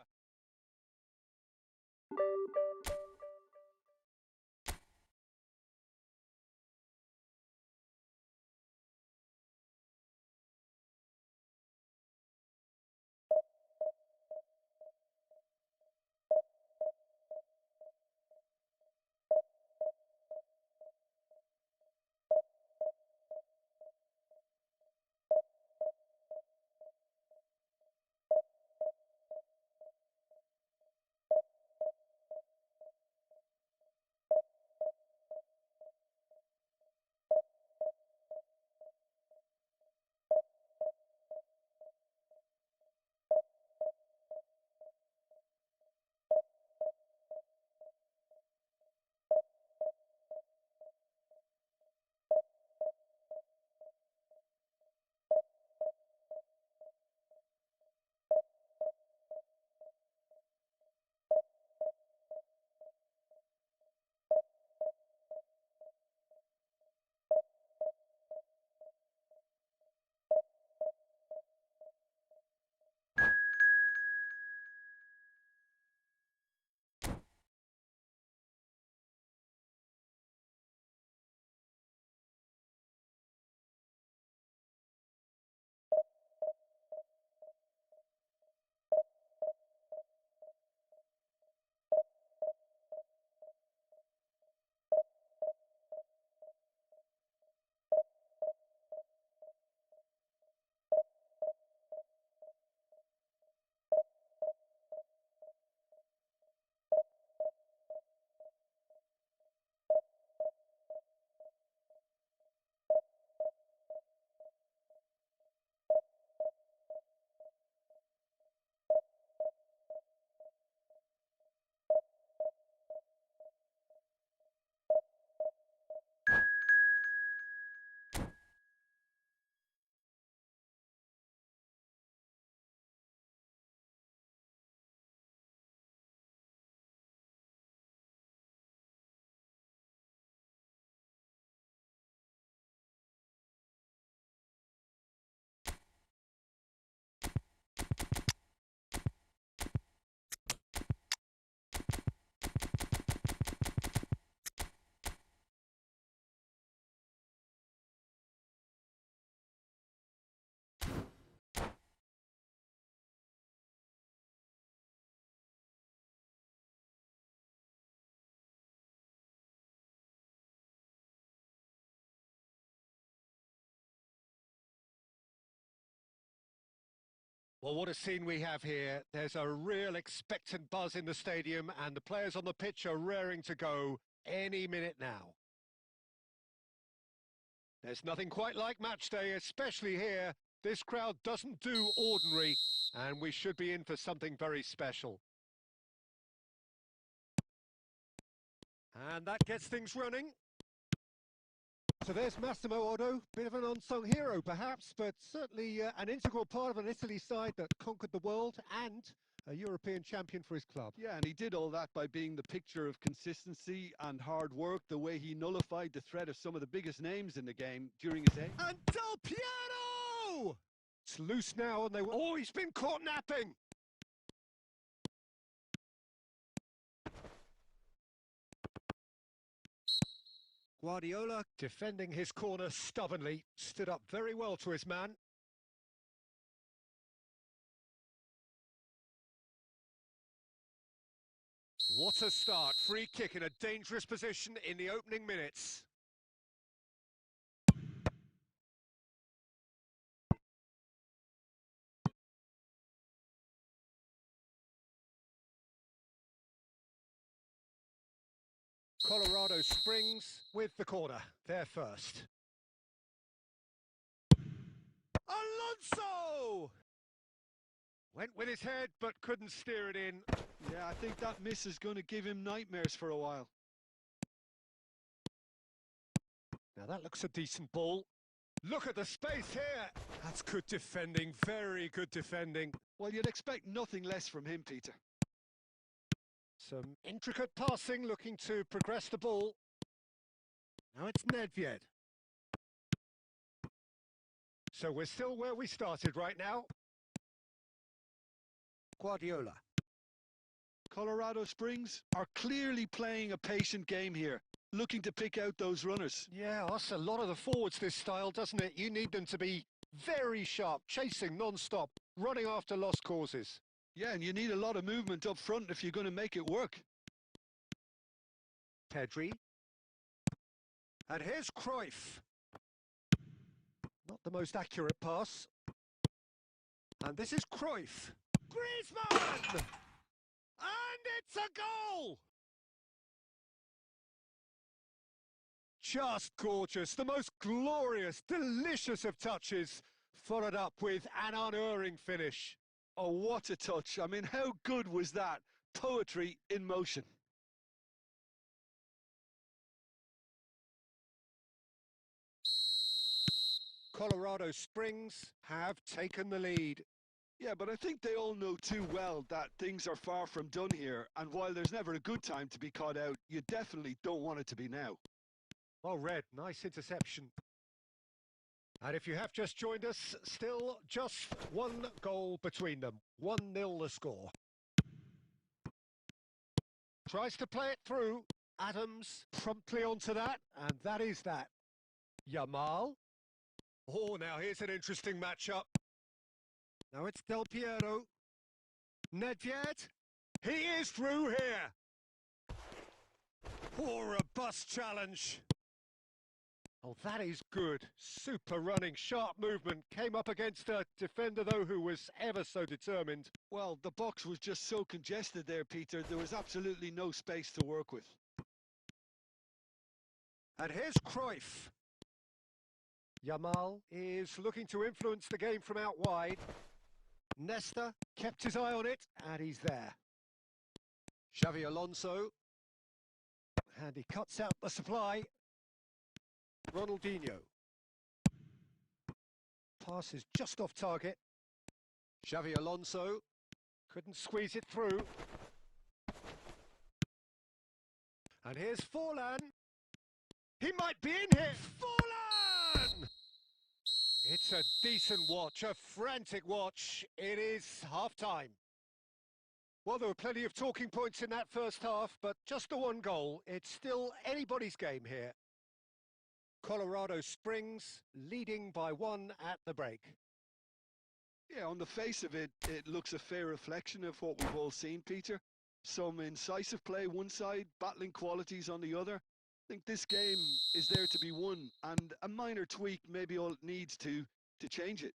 Well, what a scene we have here. There's a real expectant buzz in the stadium, and the players on the pitch are raring to go any minute now. There's nothing quite like match day, especially here. This crowd doesn't do ordinary, and we should be in for something very special. And that gets things running. So there's Massimo Otto, bit of an unsung hero perhaps, but certainly an integral part of an Italy side that conquered the world and a European champion for his club. Yeah, and he did all that by being the picture of consistency and hard work, the way he nullified the threat of some of the biggest names in the game during his age. And Del Piero! It's loose now and they... Oh, he's been caught napping! Guardiola, defending his corner stubbornly, stood up very well to his man. What a start. Free kick in a dangerous position in the opening minutes. Colorado Springs with the corner. They're first. Alonso! Went with his head, but couldn't steer it in. Yeah, I think that miss is going to give him nightmares for a while. Now that looks a decent ball. Look at the space here. That's good defending, very good defending. Well, you'd expect nothing less from him, Peter. Some intricate passing, looking to progress the ball. Now it's Nedved. So we're still where we started right now. Guardiola. Colorado Springs are clearly playing a patient game here, looking to pick out those runners. Yeah, that's a lot of the forwards, this style, doesn't it? You need them to be very sharp, chasing non-stop, running after lost causes. Yeah, and you need a lot of movement up front if you're going to make it work. Pedri. And here's Cruyff. Not the most accurate pass. And this is Cruyff. Griezmann! And it's a goal! Just gorgeous. The most glorious, delicious of touches, followed up with an unerring finish. Oh, what a touch. I mean, how good was that? Poetry in motion. Colorado Springs have taken the lead. Yeah, but I think they all know too well that things are far from done here, and while there's never a good time to be caught out, you definitely don't want it to be now. Well read, nice interception. And if you have just joined us, still just one goal between them. 1-0 the score. Tries to play it through. Adams promptly onto that, and that is that. Yamal. Oh, now here's an interesting matchup. Now it's Del Piero. Nedved. He is through here. Oh, robust challenge. Oh, that is good. Super running, sharp movement. Came up against a defender, though, who was ever so determined. Well, the box was just so congested there, Peter. There was absolutely no space to work with. And here's Cruyff. Yamal is looking to influence the game from out wide. Nesta kept his eye on it, and he's there. Xavi Alonso. And he cuts out the supply. Ronaldinho. Pass is just off target. Xavi Alonso couldn't squeeze it through. And here's Forlan. He might be in here. Forlan! It's a decent watch, a frantic watch. It is half-time. Well, there were plenty of talking points in that first half, but just the one goal. It's still anybody's game here. Colorado Springs leading by 1 at the break. Yeah, on the face of it, it looks a fair reflection of what we've all seen, Peter. Some incisive play one side, battling qualities on the other. I think this game is there to be won, and a minor tweak may be all it needs to change it.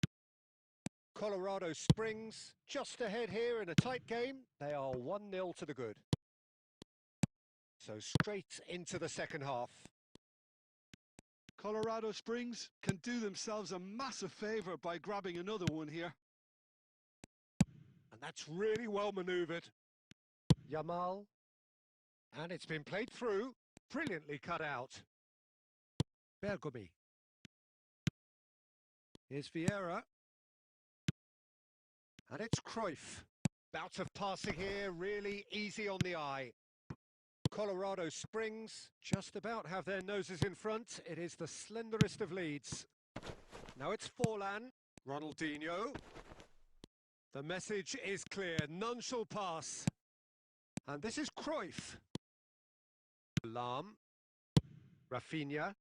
Colorado Springs just ahead here in a tight game. They are 1-0 to the good. So straight into the second half. Colorado Springs can do themselves a massive favour by grabbing another one here. And that's really well manoeuvred. Yamal. And it's been played through. Brilliantly cut out. Bergomi. Here's Vieira. And it's Cruyff. Bout of passing here, really easy on the eye. Colorado Springs just about have their noses in front. It is the slenderest of leads. Now it's Forlan. Ronaldinho. The message is clear. None shall pass. And this is Cruyff. Lam. Rafinha.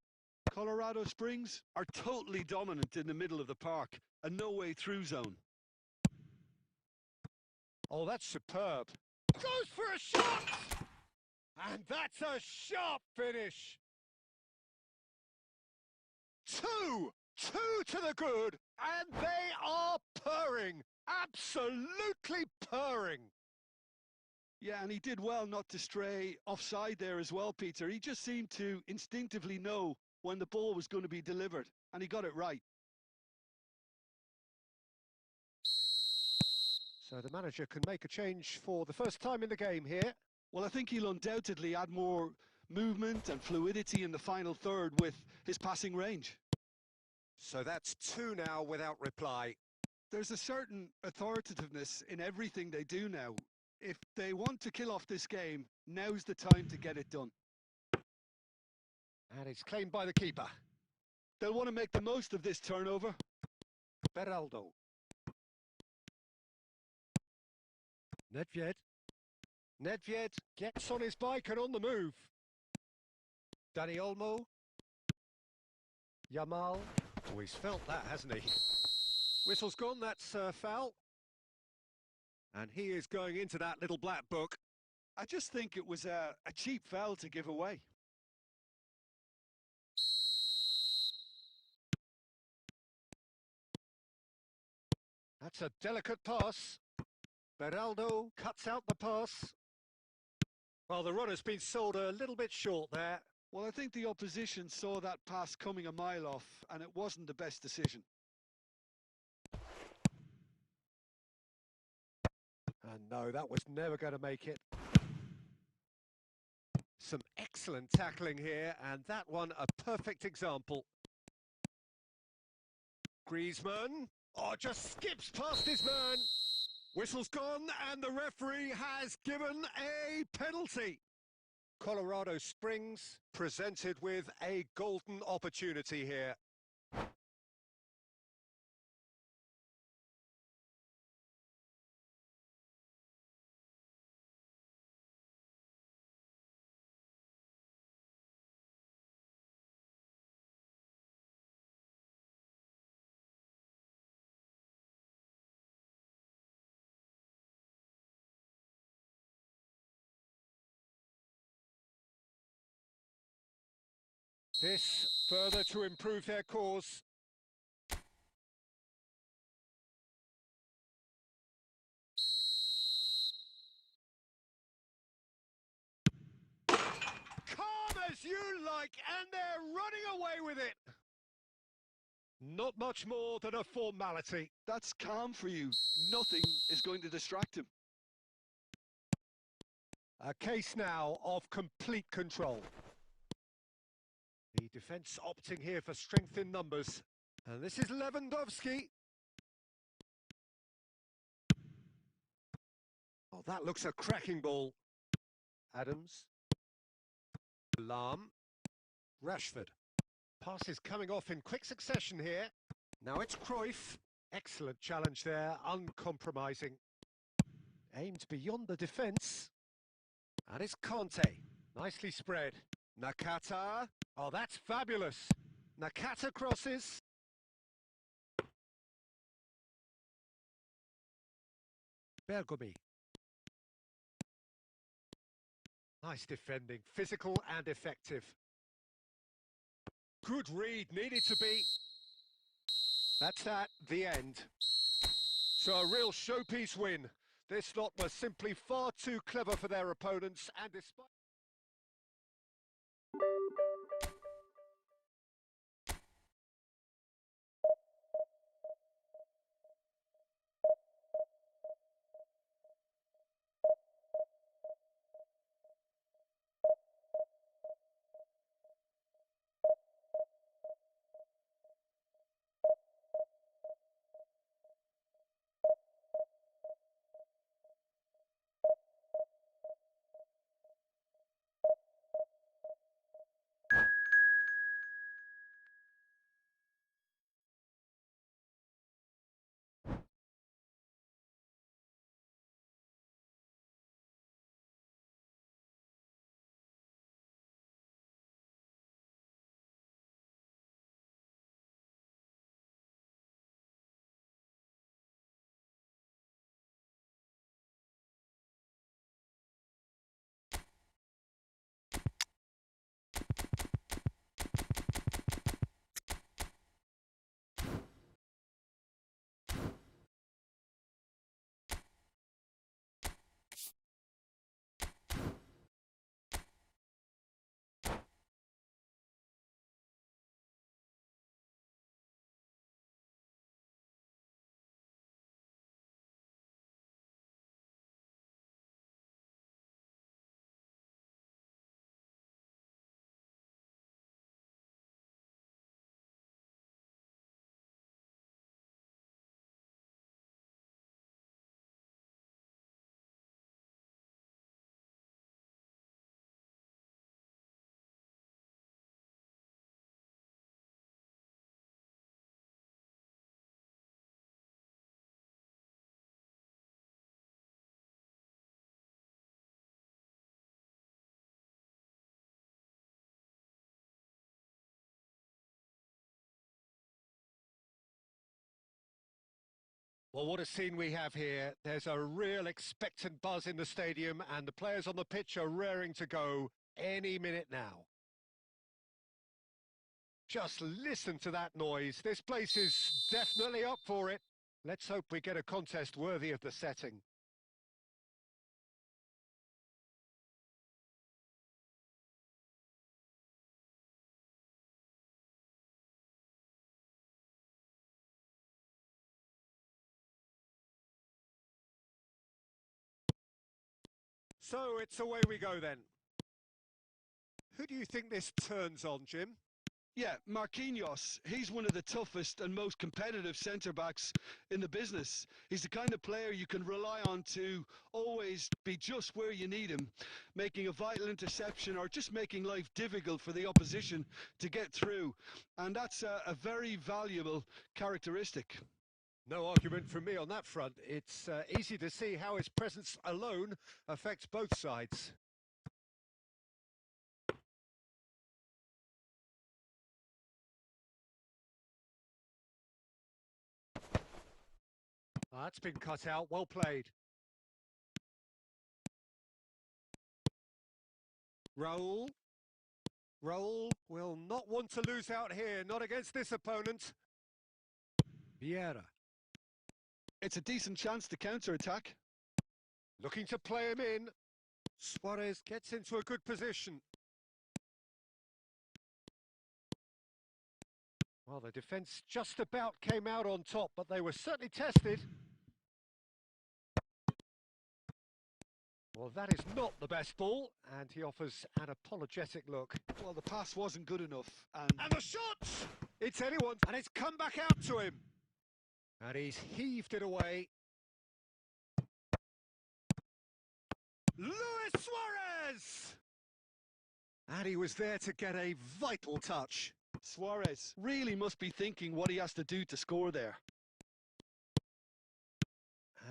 Colorado Springs are totally dominant in the middle of the park, a no-way through zone. Oh, that's superb. Goes for a shot! And that's a sharp finish. Two to the good, and they are purring. Absolutely purring. Yeah, and he did well not to stray offside there as well, Peter. He just seemed to instinctively know when the ball was going to be delivered, and he got it right. So the manager can make a change for the first time in the game here. Well, I think he'll undoubtedly add more movement and fluidity in the final third with his passing range. So that's two now without reply. There's a certain authoritativeness in everything they do now. If they want to kill off this game, now's the time to get it done. And it's claimed by the keeper. They'll want to make the most of this turnover. Beraldo. Nedved. Nedved gets on his bike and on the move. Dani Olmo. Yamal. Oh, he's felt that, hasn't he? Whistle's gone, that's foul. And he is going into that little black book. I just think it was a cheap foul to give away. That's a delicate pass. Beraldo cuts out the pass. Well, the runner's been sold a little bit short there. Well, I think the opposition saw that pass coming a mile off, and it wasn't the best decision. And no, that was never going to make it. Some excellent tackling here, and that one a perfect example. Griezmann, oh, just skips past his man. Whistle's gone, and the referee has given a penalty. Colorado Springs presented with a golden opportunity here. This further to improve their cause. Calm as you like, and they're running away with it. Not much more than a formality. That's calm for you. Nothing is going to distract him. A case now of complete control. The defence opting here for strength in numbers. And this is Lewandowski. Oh, that looks a cracking ball. Adams. Lam. Rashford. Passes coming off in quick succession here. Now it's Cruyff. Excellent challenge there, uncompromising. Aimed beyond the defence. And it's Conte. Nicely spread. Nakata. Oh, that's fabulous. Nakata crosses. Bergomi. Nice defending, physical and effective. Good read, needed to be. That's that, the end. So a real showpiece win. This lot was simply far too clever for their opponents, and despite... Well, what a scene we have here. There's a real expectant buzz in the stadium, and the players on the pitch are raring to go any minute now. Just listen to that noise. This place is definitely up for it. Let's hope we get a contest worthy of the setting. So it's away we go then. Who do you think this turns on, Jim? Yeah, Marquinhos, he's one of the toughest and most competitive centre-backs in the business. He's the kind of player you can rely on to always be just where you need him, making a vital interception or just making life difficult for the opposition to get through. And that's a very valuable characteristic. No argument from me on that front. It's easy to see how his presence alone affects both sides. That's been cut out. Well played. Raul. Raul will not want to lose out here, not against this opponent. Vieira. It's a decent chance to counter-attack. Looking to play him in. Suarez gets into a good position. Well, the defence just about came out on top, but they were certainly tested. Well, that is not the best ball, and he offers an apologetic look. Well, the pass wasn't good enough, And the shot! It's anyone's, and it's come back out to him. And he's heaved it away. Luis Suarez! And he was there to get a vital touch. Suarez really must be thinking what he has to do to score there.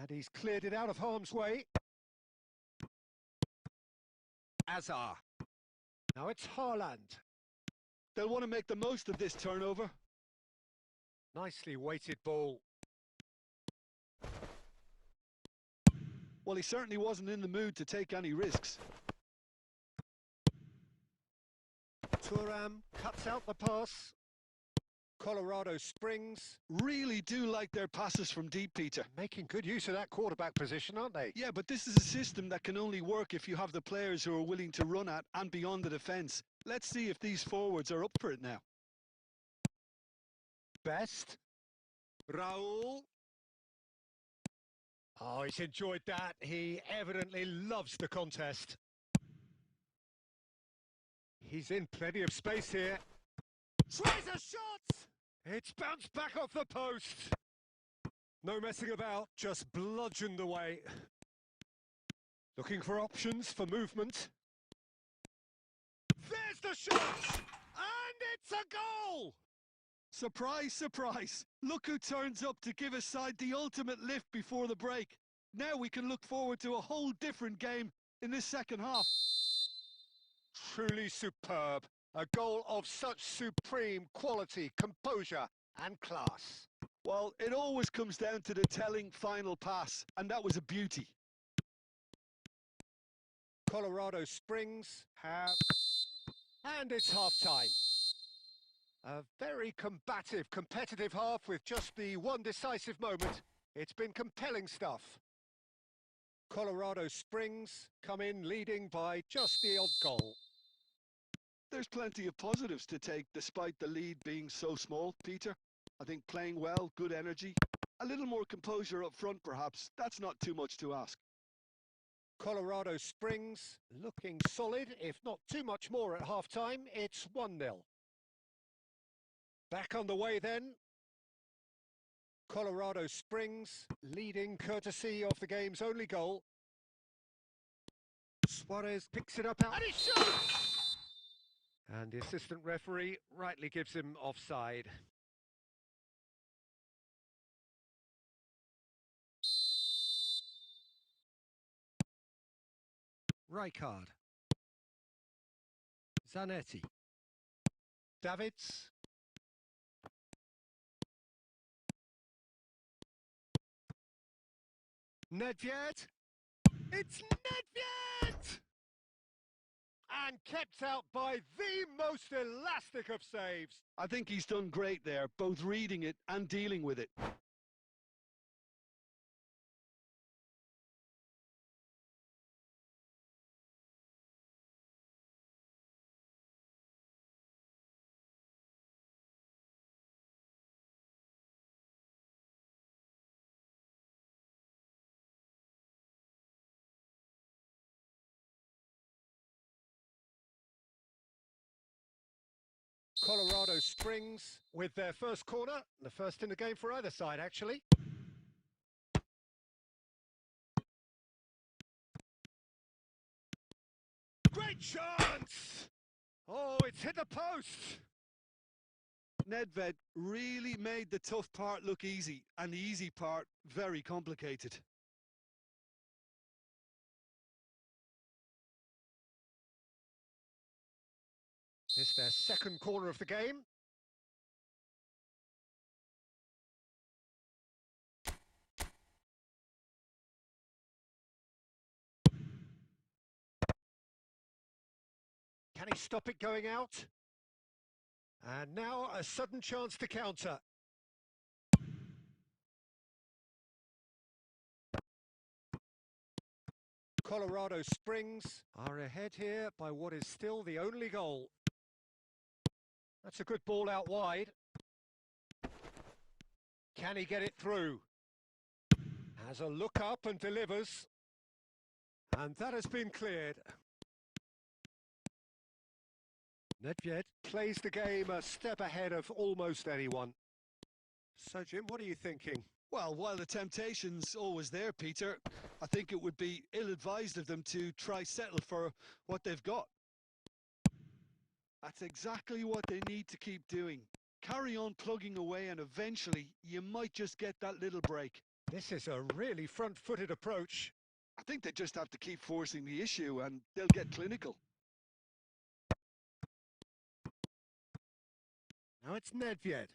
And he's cleared it out of harm's way. Azar. Now it's Haaland. They'll want to make the most of this turnover. Nicely weighted ball. Well, he certainly wasn't in the mood to take any risks. Thuram cuts out the pass. Colorado Springs. Really do like their passes from deep, Peter. Making good use of that quarterback position, aren't they? Yeah, but this is a system that can only work if you have the players who are willing to run at and beyond the defence. Let's see if these forwards are up for it now. Best. Raul. Oh, he's enjoyed that. He evidently loves the contest. He's in plenty of space here. Tries a shot! It's bounced back off the post. No messing about, just bludgeoned away. Looking for options for movement. There's the shot! And it's a goal! Surprise, surprise. Look who turns up to give his side the ultimate lift before the break. Now we can look forward to a whole different game in this second half. Truly superb. A goal of such supreme quality, composure and class. Well, it always comes down to the telling final pass, and that was a beauty. Colorado Springs have... And it's half-time. A very combative, competitive half with just the one decisive moment. It's been compelling stuff. Colorado Springs come in leading by just the odd goal. There's plenty of positives to take despite the lead being so small, Peter. I think playing well, good energy, a little more composure up front perhaps. That's not too much to ask. Colorado Springs looking solid, if not too much more at half-time. It's 1-0. Back on the way then. Colorado Springs leading courtesy of the game's only goal. Suarez picks it up out and he shoots! And the assistant referee rightly gives him offside. Rijkaard. Zanetti. Davids. Nedved. It's Nedved! And kept out by the most elastic of saves. I think he's done great there, both reading it and dealing with it. Colorado Springs with their first corner, the first in the game for either side, actually. Great chance! Oh, it's hit the post! Nedved really made the tough part look easy, and the easy part very complicated. This their second corner of the game. Can he stop it going out? And now a sudden chance to counter. Colorado Springs are ahead here by what is still the only goal. That's a good ball out wide. Can he get it through? Has a look up and delivers. And that has been cleared. Nedved plays the game a step ahead of almost anyone. So, Jim, what are you thinking? Well, while the temptation's always there, Peter, I think it would be ill-advised of them to try settle for what they've got. That's exactly what they need to keep doing. Carry on plugging away and eventually you might just get that little break. This is a really front-footed approach. I think they just have to keep forcing the issue and they'll get clinical. Now it's Nedved.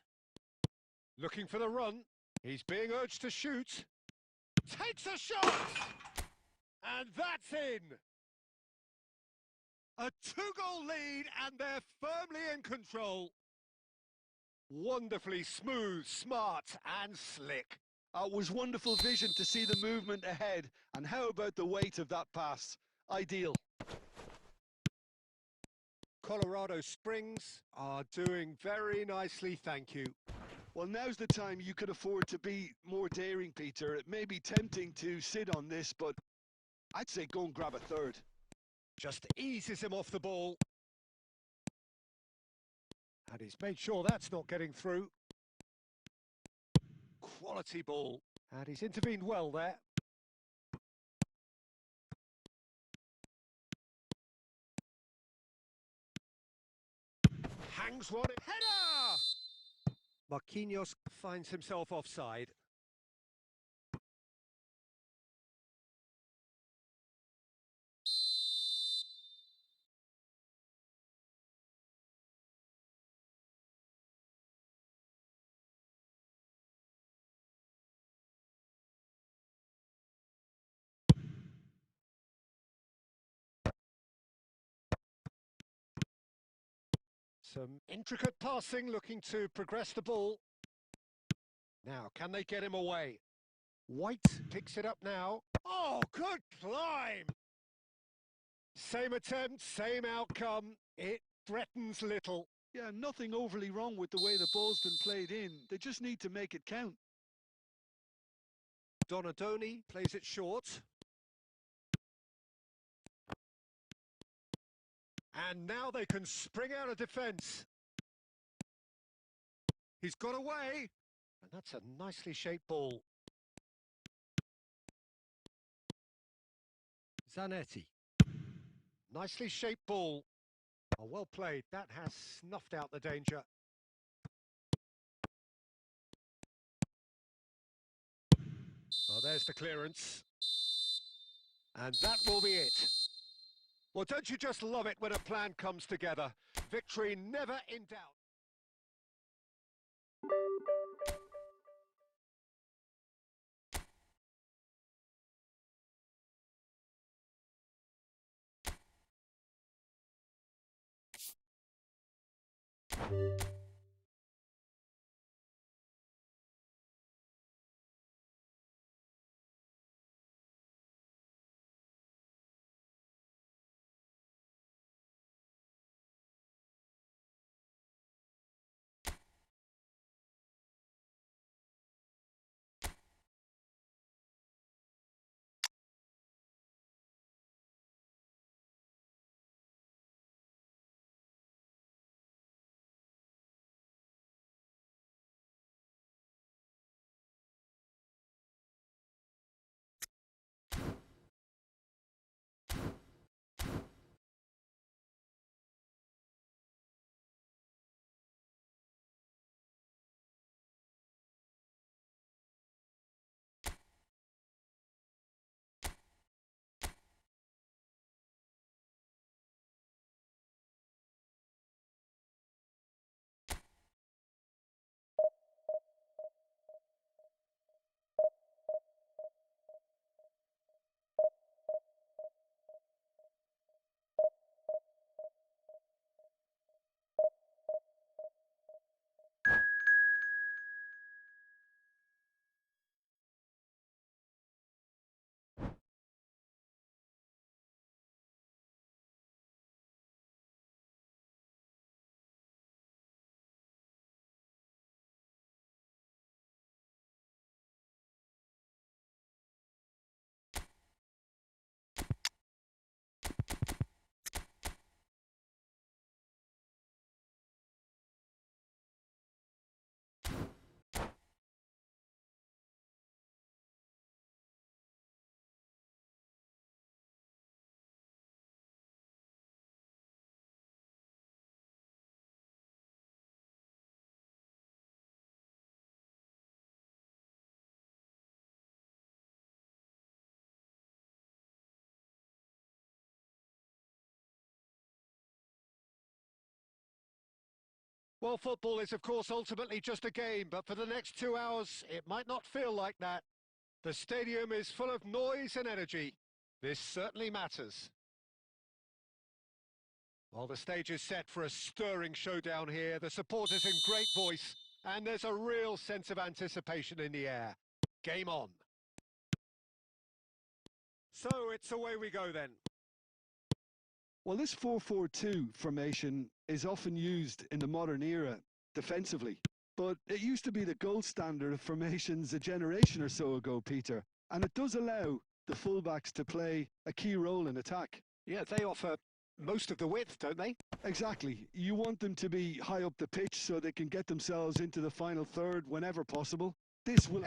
Looking for the run. He's being urged to shoot. Takes a shot! And that's in! A two-goal lead and they're firmly in control. Wonderfully smooth, smart and slick. It was wonderful vision to see the movement ahead, and how about the weight of that pass? Ideal. Colorado Springs are doing very nicely, thank you. Well, now's the time you could afford to be more daring, Peter. It may be tempting to sit on this, but I'd say go and grab a third. Just eases him off the ball. And he's made sure that's not getting through. Quality ball. And he's intervened well there. Hangs one. Header! Marquinhos finds himself offside. Some intricate passing, looking to progress the ball. Now, can they get him away? White picks it up now. Oh, good climb! Same attempt, same outcome. It threatens little. Yeah, nothing overly wrong with the way the ball's been played in. They just need to make it count. Donadoni plays it short. And now they can spring out of defence. He's got away. And that's a nicely shaped ball. Zanetti. Nicely shaped ball. Oh, well played. That has snuffed out the danger. Oh, there's the clearance. And that will be it. Well, don't you just love it when a plan comes together? Victory never in doubt. Well, football is, of course, ultimately just a game, but for the next 2 hours, it might not feel like that. The stadium is full of noise and energy. This certainly matters. Well, the stage is set for a stirring showdown here. The supporters in great voice, and there's a real sense of anticipation in the air. Game on. So it's away we go then. Well, this 4-4-2 formation is often used in the modern era defensively, but it used to be the gold standard of formations a generation or so ago, Peter, and it does allow the fullbacks to play a key role in attack. Yeah, they offer most of the width, don't they? Exactly. You want them to be high up the pitch so they can get themselves into the final third whenever possible. It's Luis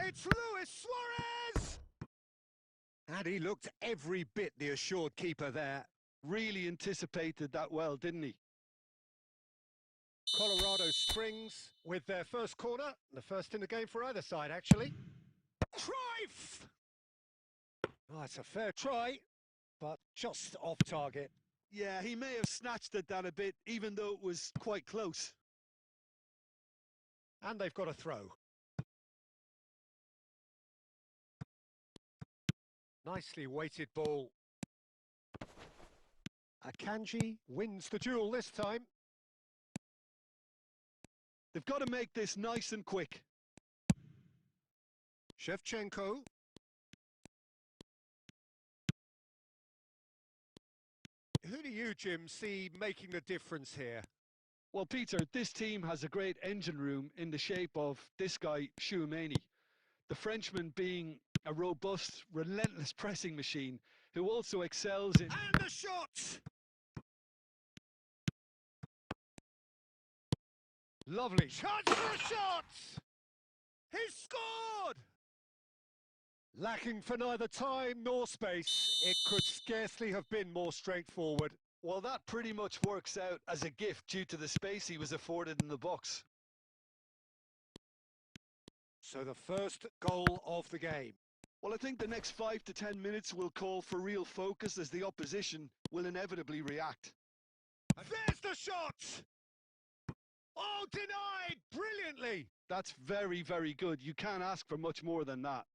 Suarez! And he looked every bit the assured keeper there. Really anticipated that well, didn't he? Colorado Springs with their first corner, the first in the game for either side, actually. Cruyff! Oh, it's a fair try, but just off target. Yeah, he may have snatched at that a bit, even though it was quite close. And they've got a throw. Nicely weighted ball. Akanji wins the duel this time. They've got to make this nice and quick. Shevchenko. Who do you, Jim, see making the difference here? Well, Peter, this team has a great engine room in the shape of this guy, Tchouaméni. The Frenchman being a robust, relentless pressing machine who also excels in... And the shot! Lovely. Chance for a shot! He's scored! Lacking for neither time nor space, it could scarcely have been more straightforward. Well, that pretty much works out as a gift due to the space he was afforded in the box. So the first goal of the game. Well, I think the next 5 to 10 minutes will call for real focus as the opposition will inevitably react. And there's the shot! Oh, denied brilliantly! That's very, very good. You can't ask for much more than that.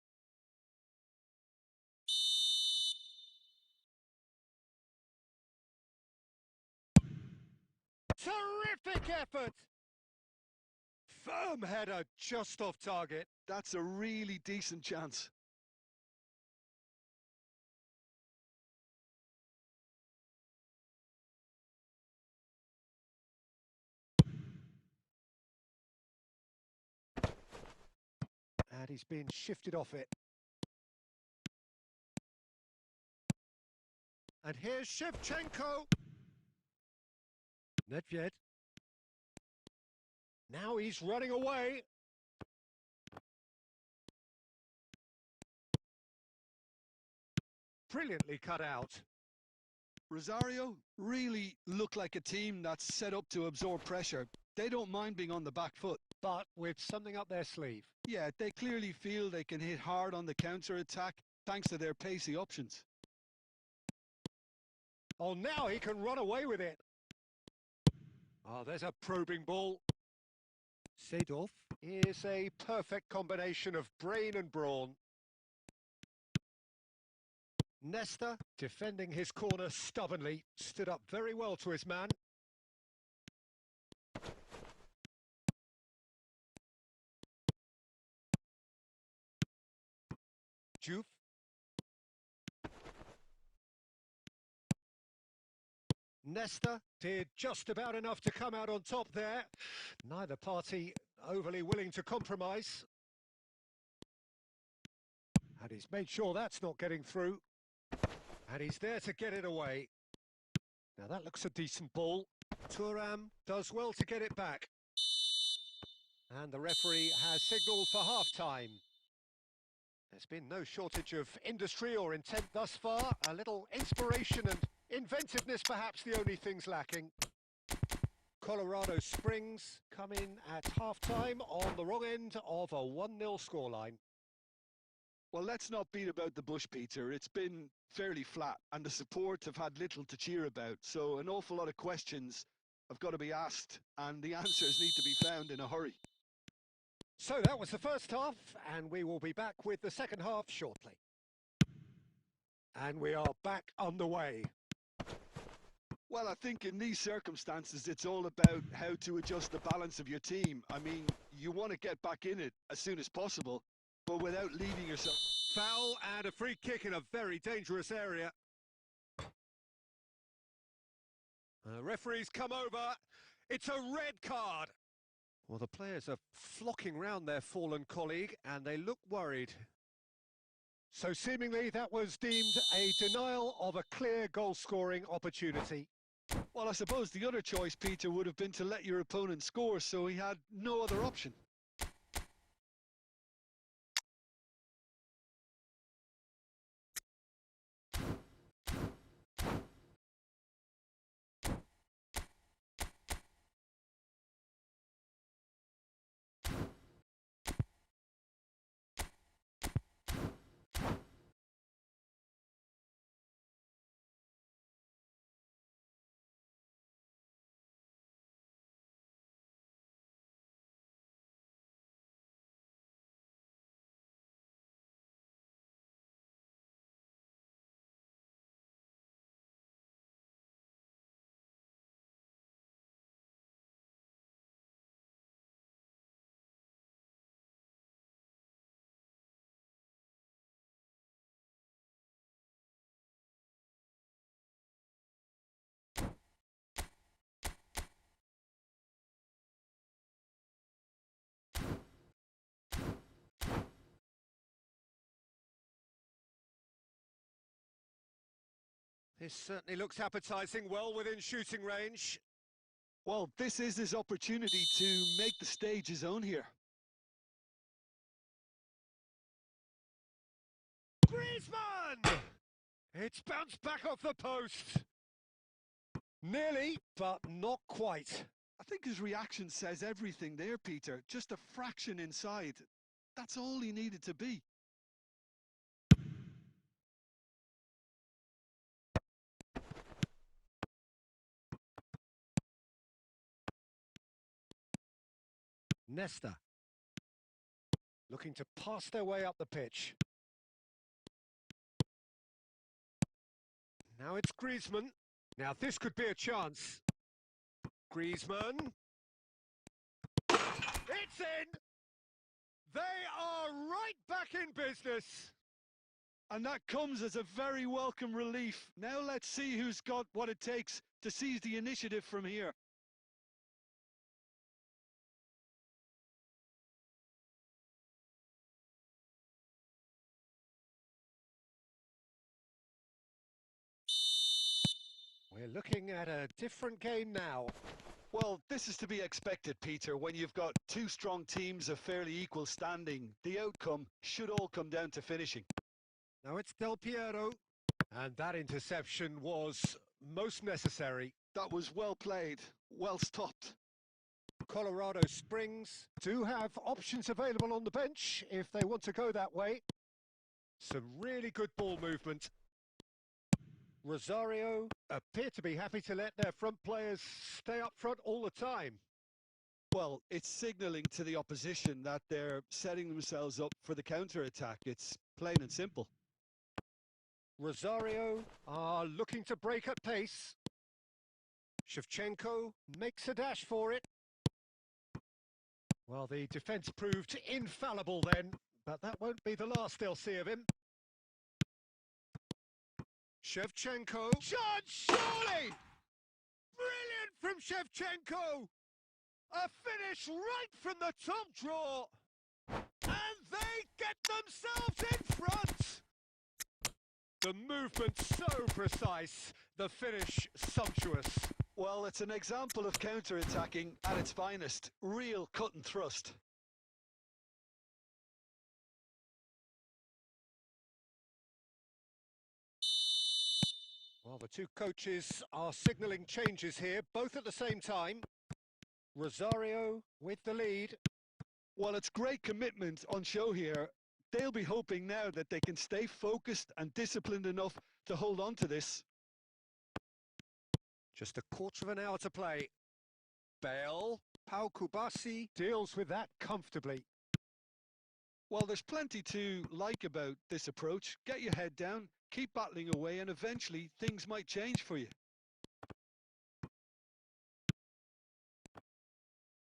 Terrific effort! Firm header just off target. That's a really decent chance. And he's been shifted off it. And here's Shevchenko. Nedved. Now he's running away. Brilliantly cut out. Rosario really look like a team that's set up to absorb pressure. They don't mind being on the back foot. But with something up their sleeve. Yeah, they clearly feel they can hit hard on the counter-attack thanks to their pacey options. Oh, now he can run away with it. Oh, there's a probing ball. Seedorf is a perfect combination of brain and brawn. Nesta, defending his corner stubbornly, stood up very well to his man. Juve. Nesta did just about enough to come out on top there. Neither party overly willing to compromise. And he's made sure that's not getting through. And he's there to get it away. Now that looks a decent ball. Thuram does well to get it back. And the referee has signalled for half-time. There's been no shortage of industry or intent thus far. A little inspiration and inventiveness perhaps the only things lacking. Colorado Springs come in at half-time on the wrong end of a 1-0 scoreline. Well, let's not beat about the bush, Peter. It's been fairly flat, and the support have had little to cheer about. So an awful lot of questions have got to be asked, and the answers need to be found in a hurry. So that was the first half, and we will be back with the second half shortly. And we are back underway. Well, I think in these circumstances, it's all about how to adjust the balance of your team. I mean, you want to get back in it as soon as possible, but without leaving yourself... Foul and a free kick in a very dangerous area. The referee's come over. It's a red card. Well, the players are flocking round their fallen colleague, and they look worried. So seemingly that was deemed a denial of a clear goal-scoring opportunity. Well, I suppose the other choice, Peter, would have been to let your opponent score, so he had no other option. This certainly looks appetising, well within shooting range. Well, this is his opportunity to make the stage his own here. Griezmann! It's bounced back off the post. Nearly, but not quite. I think his reaction says everything there, Peter. Just a fraction inside. That's all he needed to be. Nesta. Looking to pass their way up the pitch. Now it's Griezmann. Now this could be a chance. Griezmann. It's in! They are right back in business. And that comes as a very welcome relief. Now let's see who's got what it takes to seize the initiative from here. We're looking at a different game now. Well, this is to be expected, Peter. When you've got two strong teams of fairly equal standing, the outcome should all come down to finishing. Now it's Del Piero, and that interception was most necessary. That was well played, well stopped. Colorado Springs do have options available on the bench if they want to go that way. Some really good ball movement. Rosario appear to be happy to let their front players stay up front all the time. Well, it's signalling to the opposition that they're setting themselves up for the counter-attack. It's plain and simple. Rosario are looking to break at pace. Shevchenko makes a dash for it. Well, the defence proved infallible then, but that won't be the last they'll see of him. Shevchenko. Shot, surely! Brilliant from Shevchenko! A finish right from the top draw! And they get themselves in front! The movement so precise, the finish sumptuous. Well, it's an example of counter-attacking at its finest. Real cut and thrust. Well, the two coaches are signalling changes here, both at the same time. Rosario with the lead. Well, it's great commitment on show here. They'll be hoping now that they can stay focused and disciplined enough to hold on to this. Just a quarter of an hour to play. Bale, Pau Kubasi deals with that comfortably. Well, there's plenty to like about this approach. Get your head down, keep battling away, and eventually things might change for you.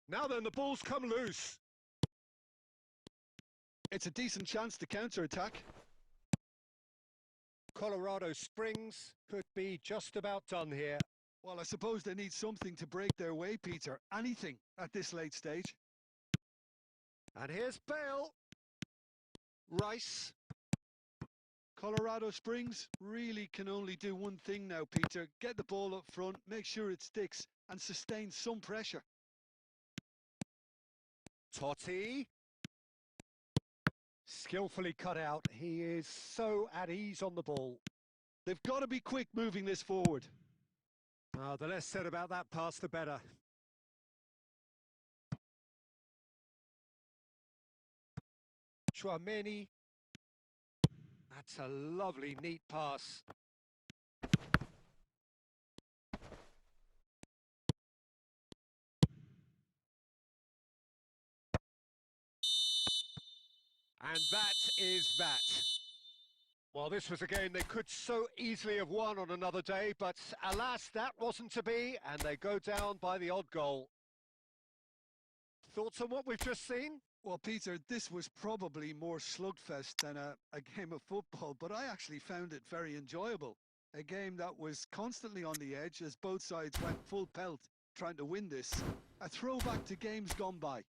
Now then, the ball's come loose. It's a decent chance to counter-attack. Colorado Springs could be just about done here. Well, I suppose they need something to break their way, Peter. Anything at this late stage. And here's Bale. Rice. Colorado Springs really can only do one thing now, Peter. Get the ball up front, make sure it sticks, and sustain some pressure. Totti. Skillfully cut out. He is so at ease on the ball. They've got to be quick moving this forward. The less said about that pass, the better. Chouameni. That's a lovely, neat pass. And that is that. Well, this was a game they could so easily have won on another day, but alas, that wasn't to be, and they go down by the odd goal. Thoughts on what we've just seen? Well, Peter, this was probably more slugfest than a game of football, but I actually found it very enjoyable. A game that was constantly on the edge as both sides went full pelt trying to win this. A throwback to games gone by.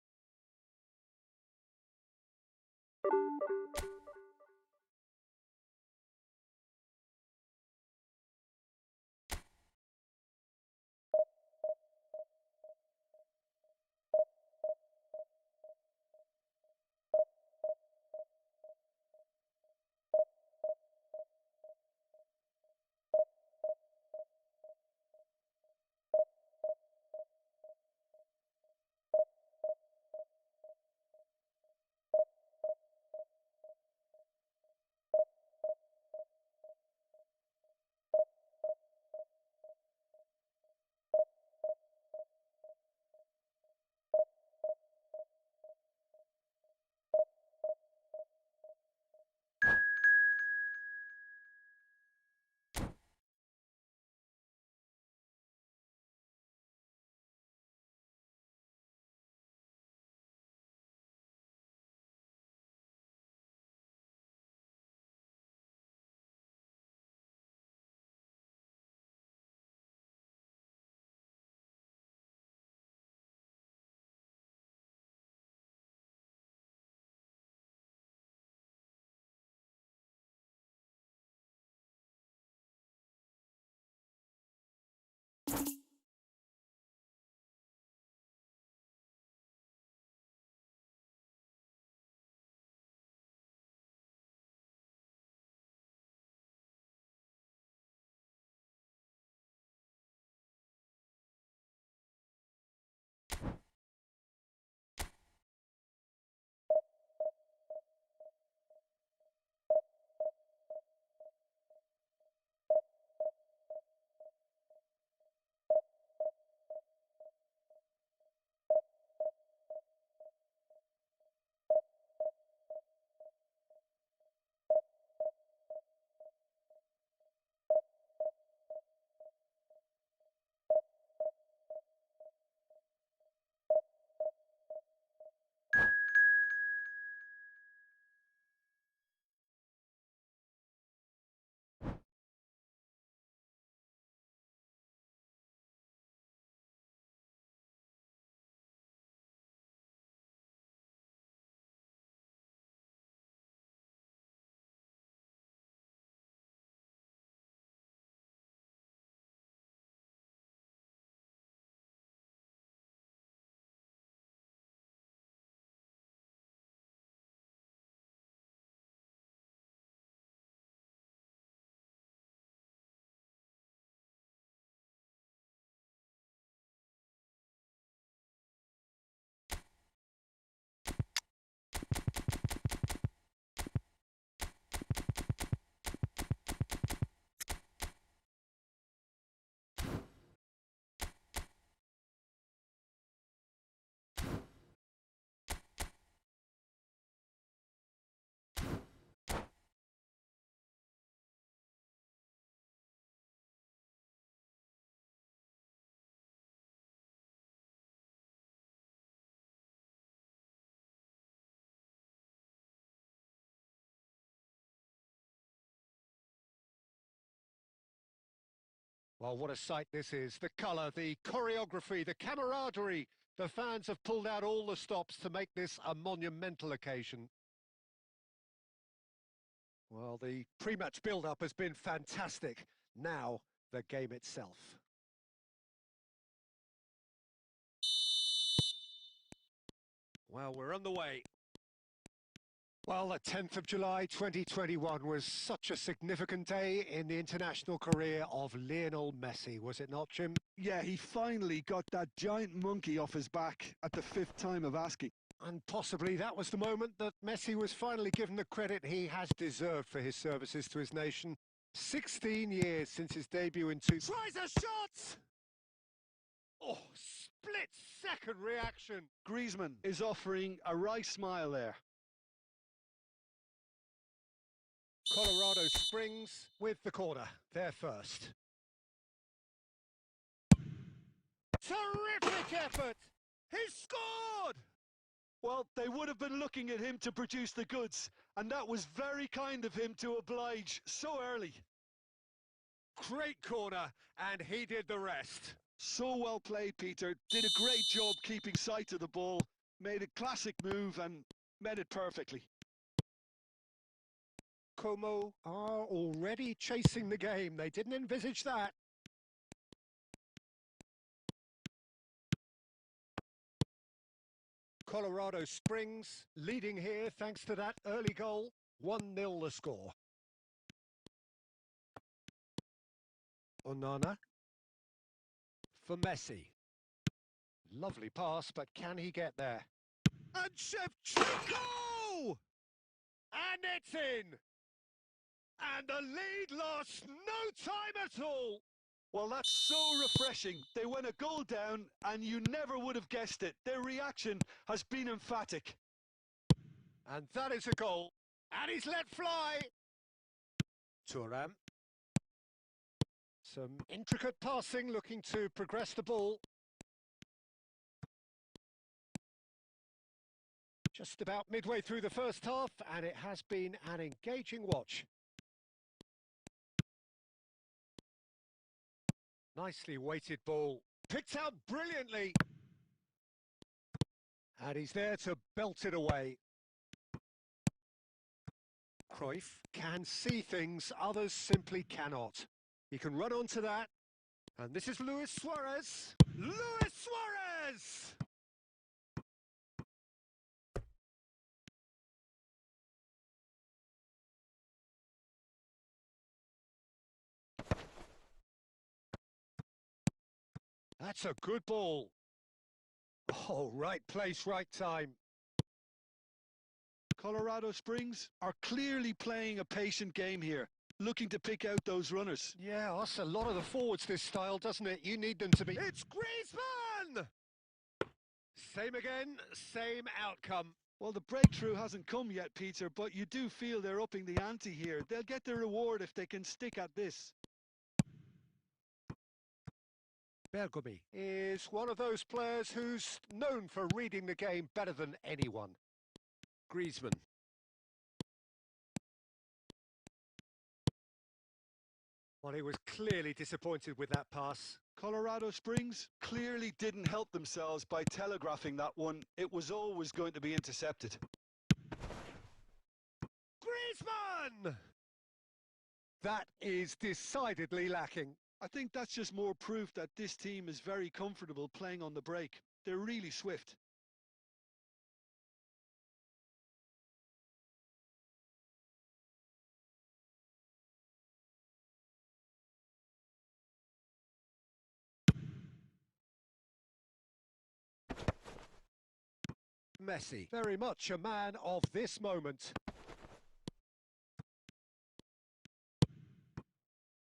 Well, what a sight this is. The colour, the choreography, the camaraderie. The fans have pulled out all the stops to make this a monumental occasion. Well, the pre-match build-up has been fantastic. Now, the game itself. Well, we're on the way. Well, the 10th of July 2021 was such a significant day in the international career of Lionel Messi, was it not, Jim? Yeah, he finally got that giant monkey off his back at the 5th time of asking. And possibly that was the moment that Messi was finally given the credit he has deserved for his services to his nation. 16 years since his debut in Tries a shot! Oh, split-second reaction. Griezmann is offering a wry smile there. Colorado Springs with the corner. They're first. Terrific effort! He scored! Well, they would have been looking at him to produce the goods, and that was very kind of him to oblige so early. Great corner, and he did the rest. So well played, Peter. Did a great job keeping sight of the ball, made a classic move and met it perfectly. Como are already chasing the game. They didn't envisage that. Colorado Springs leading here thanks to that early goal. 1-0 the score. Onana for Messi. Lovely pass, but can he get there? And Shevchenko! And it's in! And the lead lost no time at all! Well, that's so refreshing. They went a goal down, and you never would have guessed it. Their reaction has been emphatic. And that is a goal. And he's let fly. Thuram. Some intricate passing, looking to progress the ball. Just about midway through the first half, and it has been an engaging watch. Nicely weighted ball. Picked out brilliantly. And he's there to belt it away. Cruyff can see things others simply cannot. He can run onto that And this is Luis Suarez. Luis Suarez! That's a good ball. Oh, right place, right time. Colorado Springs are clearly playing a patient game here, looking to pick out those runners. Yeah, that's a lot of the forwards, this style, doesn't it? You need them to be... It's Griezmann! Same again, same outcome. Well, the breakthrough hasn't come yet, Peter, but you do feel they're upping the ante here. They'll get their reward if they can stick at this. Bergomi is one of those players who's known for reading the game better than anyone. Griezmann. Well, he was clearly disappointed with that pass. Colorado Springs clearly didn't help themselves by telegraphing that one. It was always going to be intercepted. Griezmann! That is decidedly lacking. I think that's just more proof that this team is very comfortable playing on the break. They're really swift. Messi, very much a man of this moment.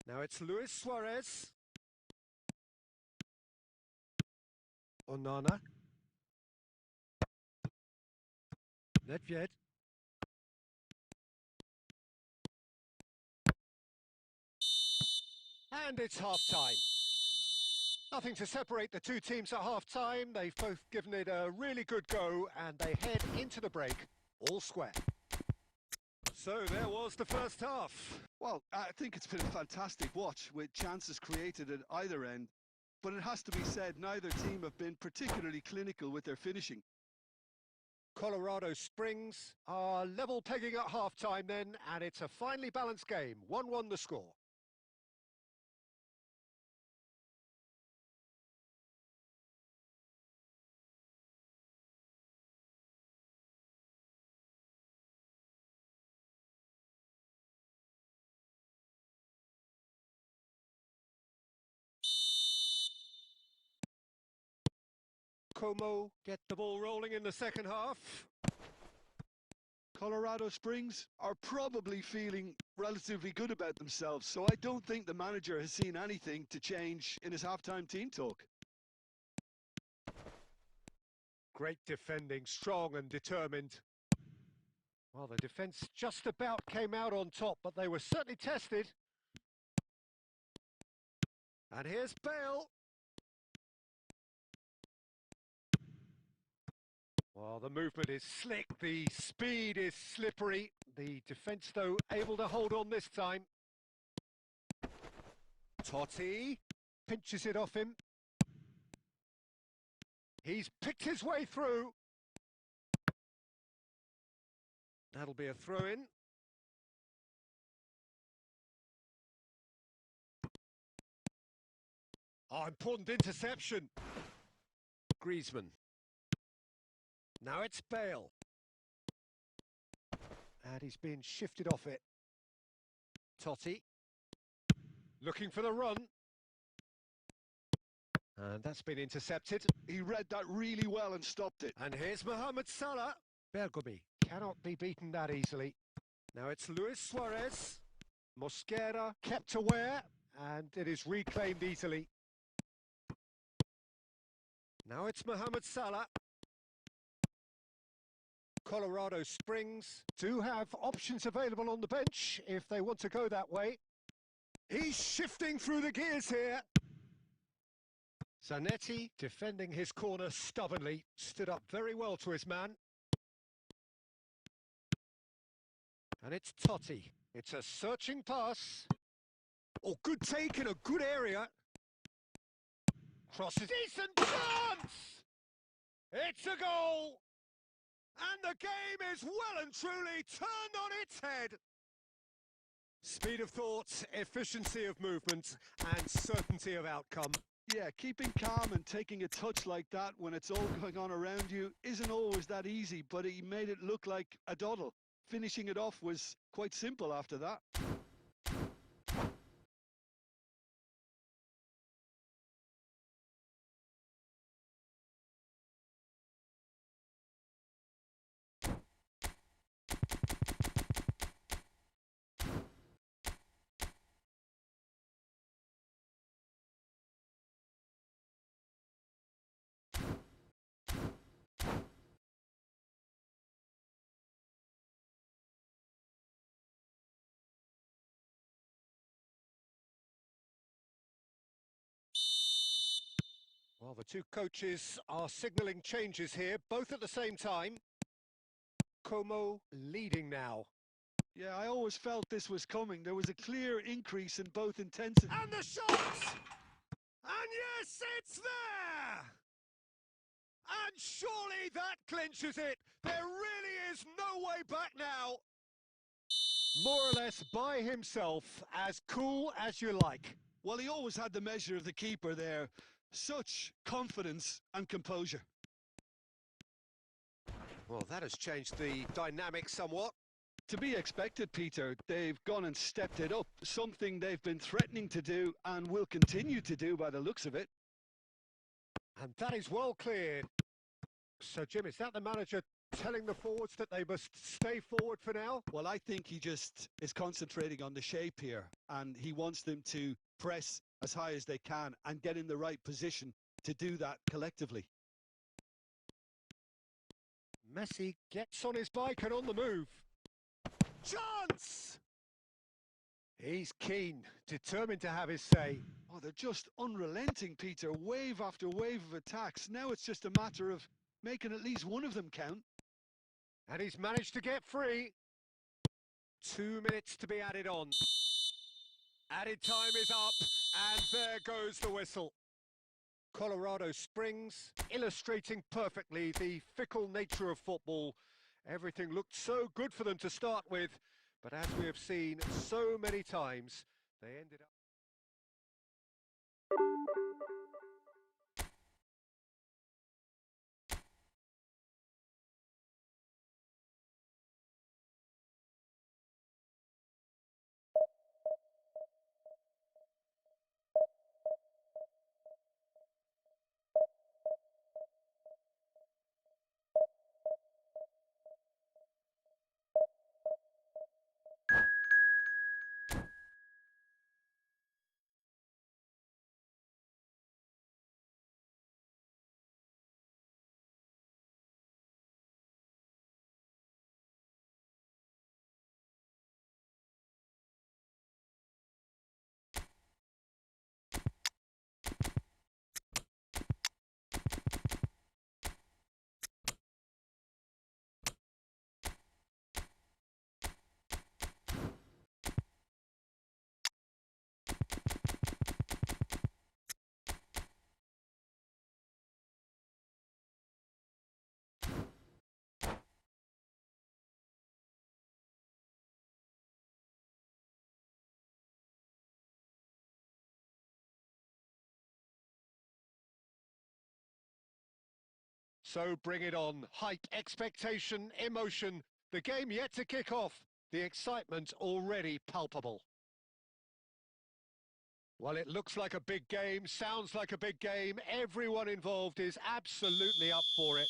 Now it's Luis Suarez. Onana. Nedved. And it's half-time. Nothing to separate the two teams at half-time. They've both given it a really good go, and they head into the break all square. So there was the first half. Well, I think it's been a fantastic watch with chances created at either end. But it has to be said, neither team have been particularly clinical with their finishing. Colorado Springs are level pegging at half-time then, and it's a finely balanced game. 1-1 the score. Como get the ball rolling in the second half. Colorado Springs are probably feeling relatively good about themselves, so I don't think the manager has seen anything to change in his halftime team talk. Great defending, strong and determined. Well, the defence just about came out on top, but they were certainly tested. And here's Bale. Well, the movement is slick, the speed is slippery. The defence, though, able to hold on this time. Totti pinches it off him. He's picked his way through. That'll be a throw-in. Oh, important interception. Griezmann. Now it's Bale. And he's being shifted off it. Totti. Looking for the run. And that's been intercepted. He read that really well and stopped it. And here's Mohamed Salah. Bergomi cannot be beaten that easily. Now it's Luis Suarez. Mosquera kept aware, and it is reclaimed easily. Now it's Mohamed Salah. Colorado Springs do have options available on the bench if they want to go that way. He's shifting through the gears here. Zanetti defending his corner stubbornly, stood up very well to his man. And it's Totti. It's a searching pass. Oh, good take in a good area. Crosses. Decent chance! It's a goal! And the game is well and truly turned on its head. Speed of thought, efficiency of movement, and certainty of outcome. Yeah, keeping calm and taking a touch like that when it's all going on around you isn't always that easy, but he made it look like a doddle. Finishing it off was quite simple after that. Well, the two coaches are signalling changes here, both at the same time. Como leading now. Yeah, I always felt this was coming. There was a clear increase in both intensity. And the shot! And yes, it's there! And surely that clinches it. There really is no way back now. More or less by himself, as cool as you like. Well, he always had the measure of the keeper there. Such confidence and composure. Well, that has changed the dynamic somewhat. To be expected, Peter. They've gone and stepped it up, something they've been threatening to do and will continue to do by the looks of it. And that is well cleared. So, Jim, is that the manager telling the forwards that they must stay forward for now? Well, I think he just is concentrating on the shape here, and he wants them to press as high as they can and get in the right position to do that collectively. Messi gets on his bike and on the move. Chance! He's keen, determined to have his say. Oh, they're just unrelenting, Peter. Wave after wave of attacks. Now it's just a matter of making at least one of them count. And he's managed to get free. 2 minutes to be added on. Added time is up, and there goes the whistle. Colorado Springs, illustrating perfectly the fickle nature of football. Everything looked so good for them to start with, but as we have seen so many times, they ended up... So bring it on. Hype, expectation, emotion. The game yet to kick off. The excitement already palpable. Well, it looks like a big game, sounds like a big game. Everyone involved is absolutely up for it.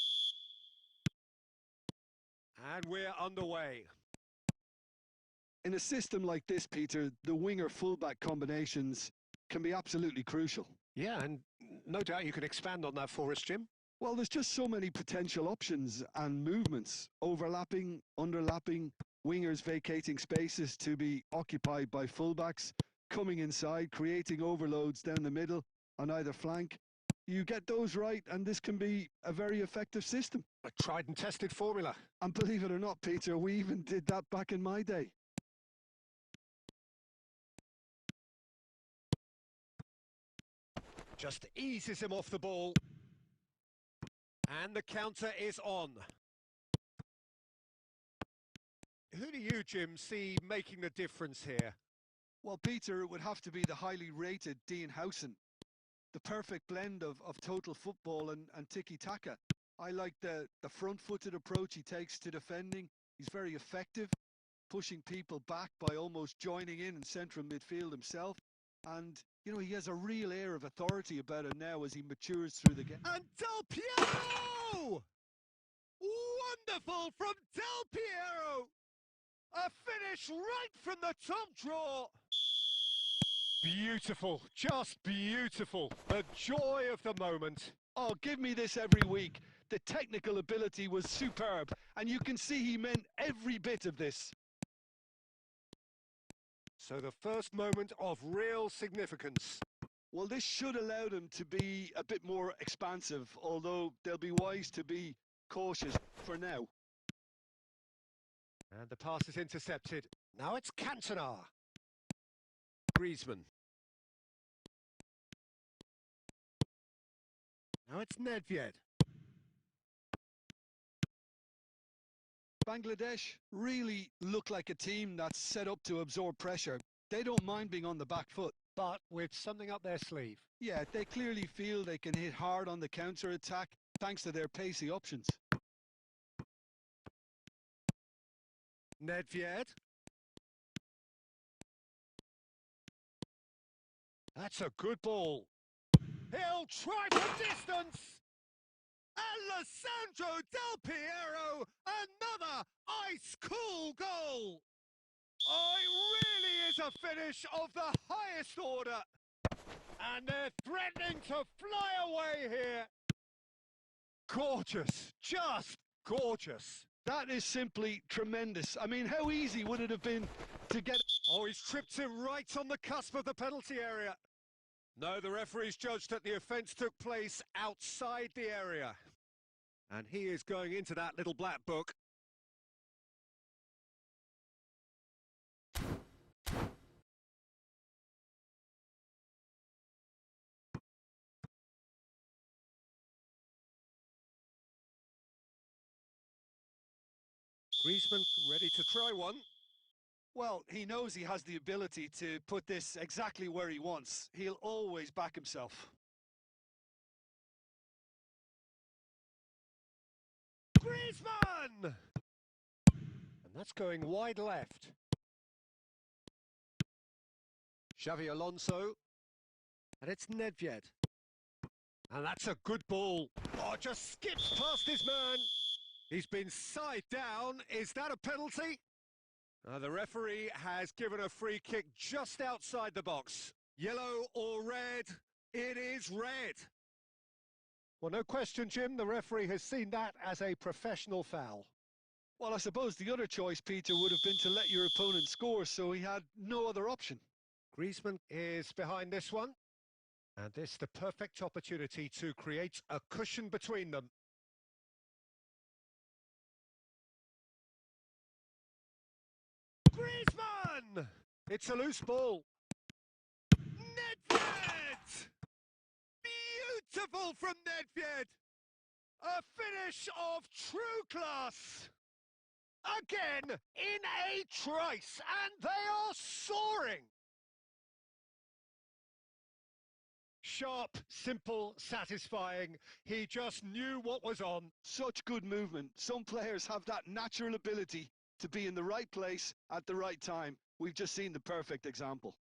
And we're underway. In a system like this, Peter, the winger-fullback combinations can be absolutely crucial. Yeah, and no doubt you can expand on that for us, Jim. Well, there's just so many potential options and movements, overlapping, underlapping, wingers vacating spaces to be occupied by fullbacks, coming inside, creating overloads down the middle on either flank. You get those right, and this can be a very effective system. A tried and tested formula. And believe it or not, Peter, we even did that back in my day. Just eases him off the ball. And the counter is on. Who do you, Jim, see making the difference here? Well, Peter, it would have to be the highly rated Dean Howson. The perfect blend of total football and tiki-taka. I like the front-footed approach he takes to defending. He's very effective, pushing people back by almost joining in central midfield himself. And, you know, he has a real air of authority about it now as he matures through the game. And Del Piero! Wonderful from Del Piero! A finish right from the top draw! Beautiful, just beautiful. The joy of the moment. Oh, give me this every week. The technical ability was superb, and you can see he meant every bit of this. So the first moment of real significance. Well, this should allow them to be a bit more expansive, although they'll be wise to be cautious for now. And the pass is intercepted. Now it's Cantona. Griezmann. Now it's Nedved. Bangladesh really look like a team that's set up to absorb pressure. They don't mind being on the back foot. But with something up their sleeve. Yeah, they clearly feel they can hit hard on the counter-attack thanks to their pacey options. Nedved. That's a good ball. He'll try from distance. Alessandro Del Piero, another ice-cool goal. Oh, it really is a finish of the highest order. And they're threatening to fly away here. Gorgeous, just gorgeous. That is simply tremendous. I mean, how easy would it have been to get... Oh, he's tripped him right on the cusp of the penalty area. No, the referee's judged that the offence took place outside the area. And he is going into that little black book. Griezmann ready to try one. Well, he knows he has the ability to put this exactly where he wants. He'll always back himself. Griezmann! And that's going wide left. Xavi Alonso. And it's Nedved. And that's a good ball. Oh, just skips past his man. He's been side down. Is that a penalty? The referee has given a free kick just outside the box. Yellow or red? It is red. Well, no question, Jim. The referee has seen that as a professional foul. Well, I suppose the other choice, Peter, would have been to let your opponent score, so he had no other option. Griezmann is behind this one. And this the perfect opportunity to create a cushion between them. Griezmann! It's a loose ball. Nedved! Beautiful from Nedved! A finish of true class! Again, in a trice, and they are soaring! Sharp, simple, satisfying. He just knew what was on. Such good movement. Some players have that natural ability to be in the right place at the right time. We've just seen the perfect example.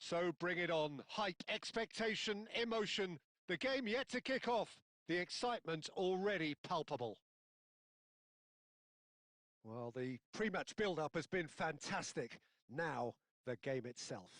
So bring it on. Hype, expectation, emotion. The game yet to kick off. The excitement already palpable. Well, the pre-match build-up has been fantastic. Now, the game itself.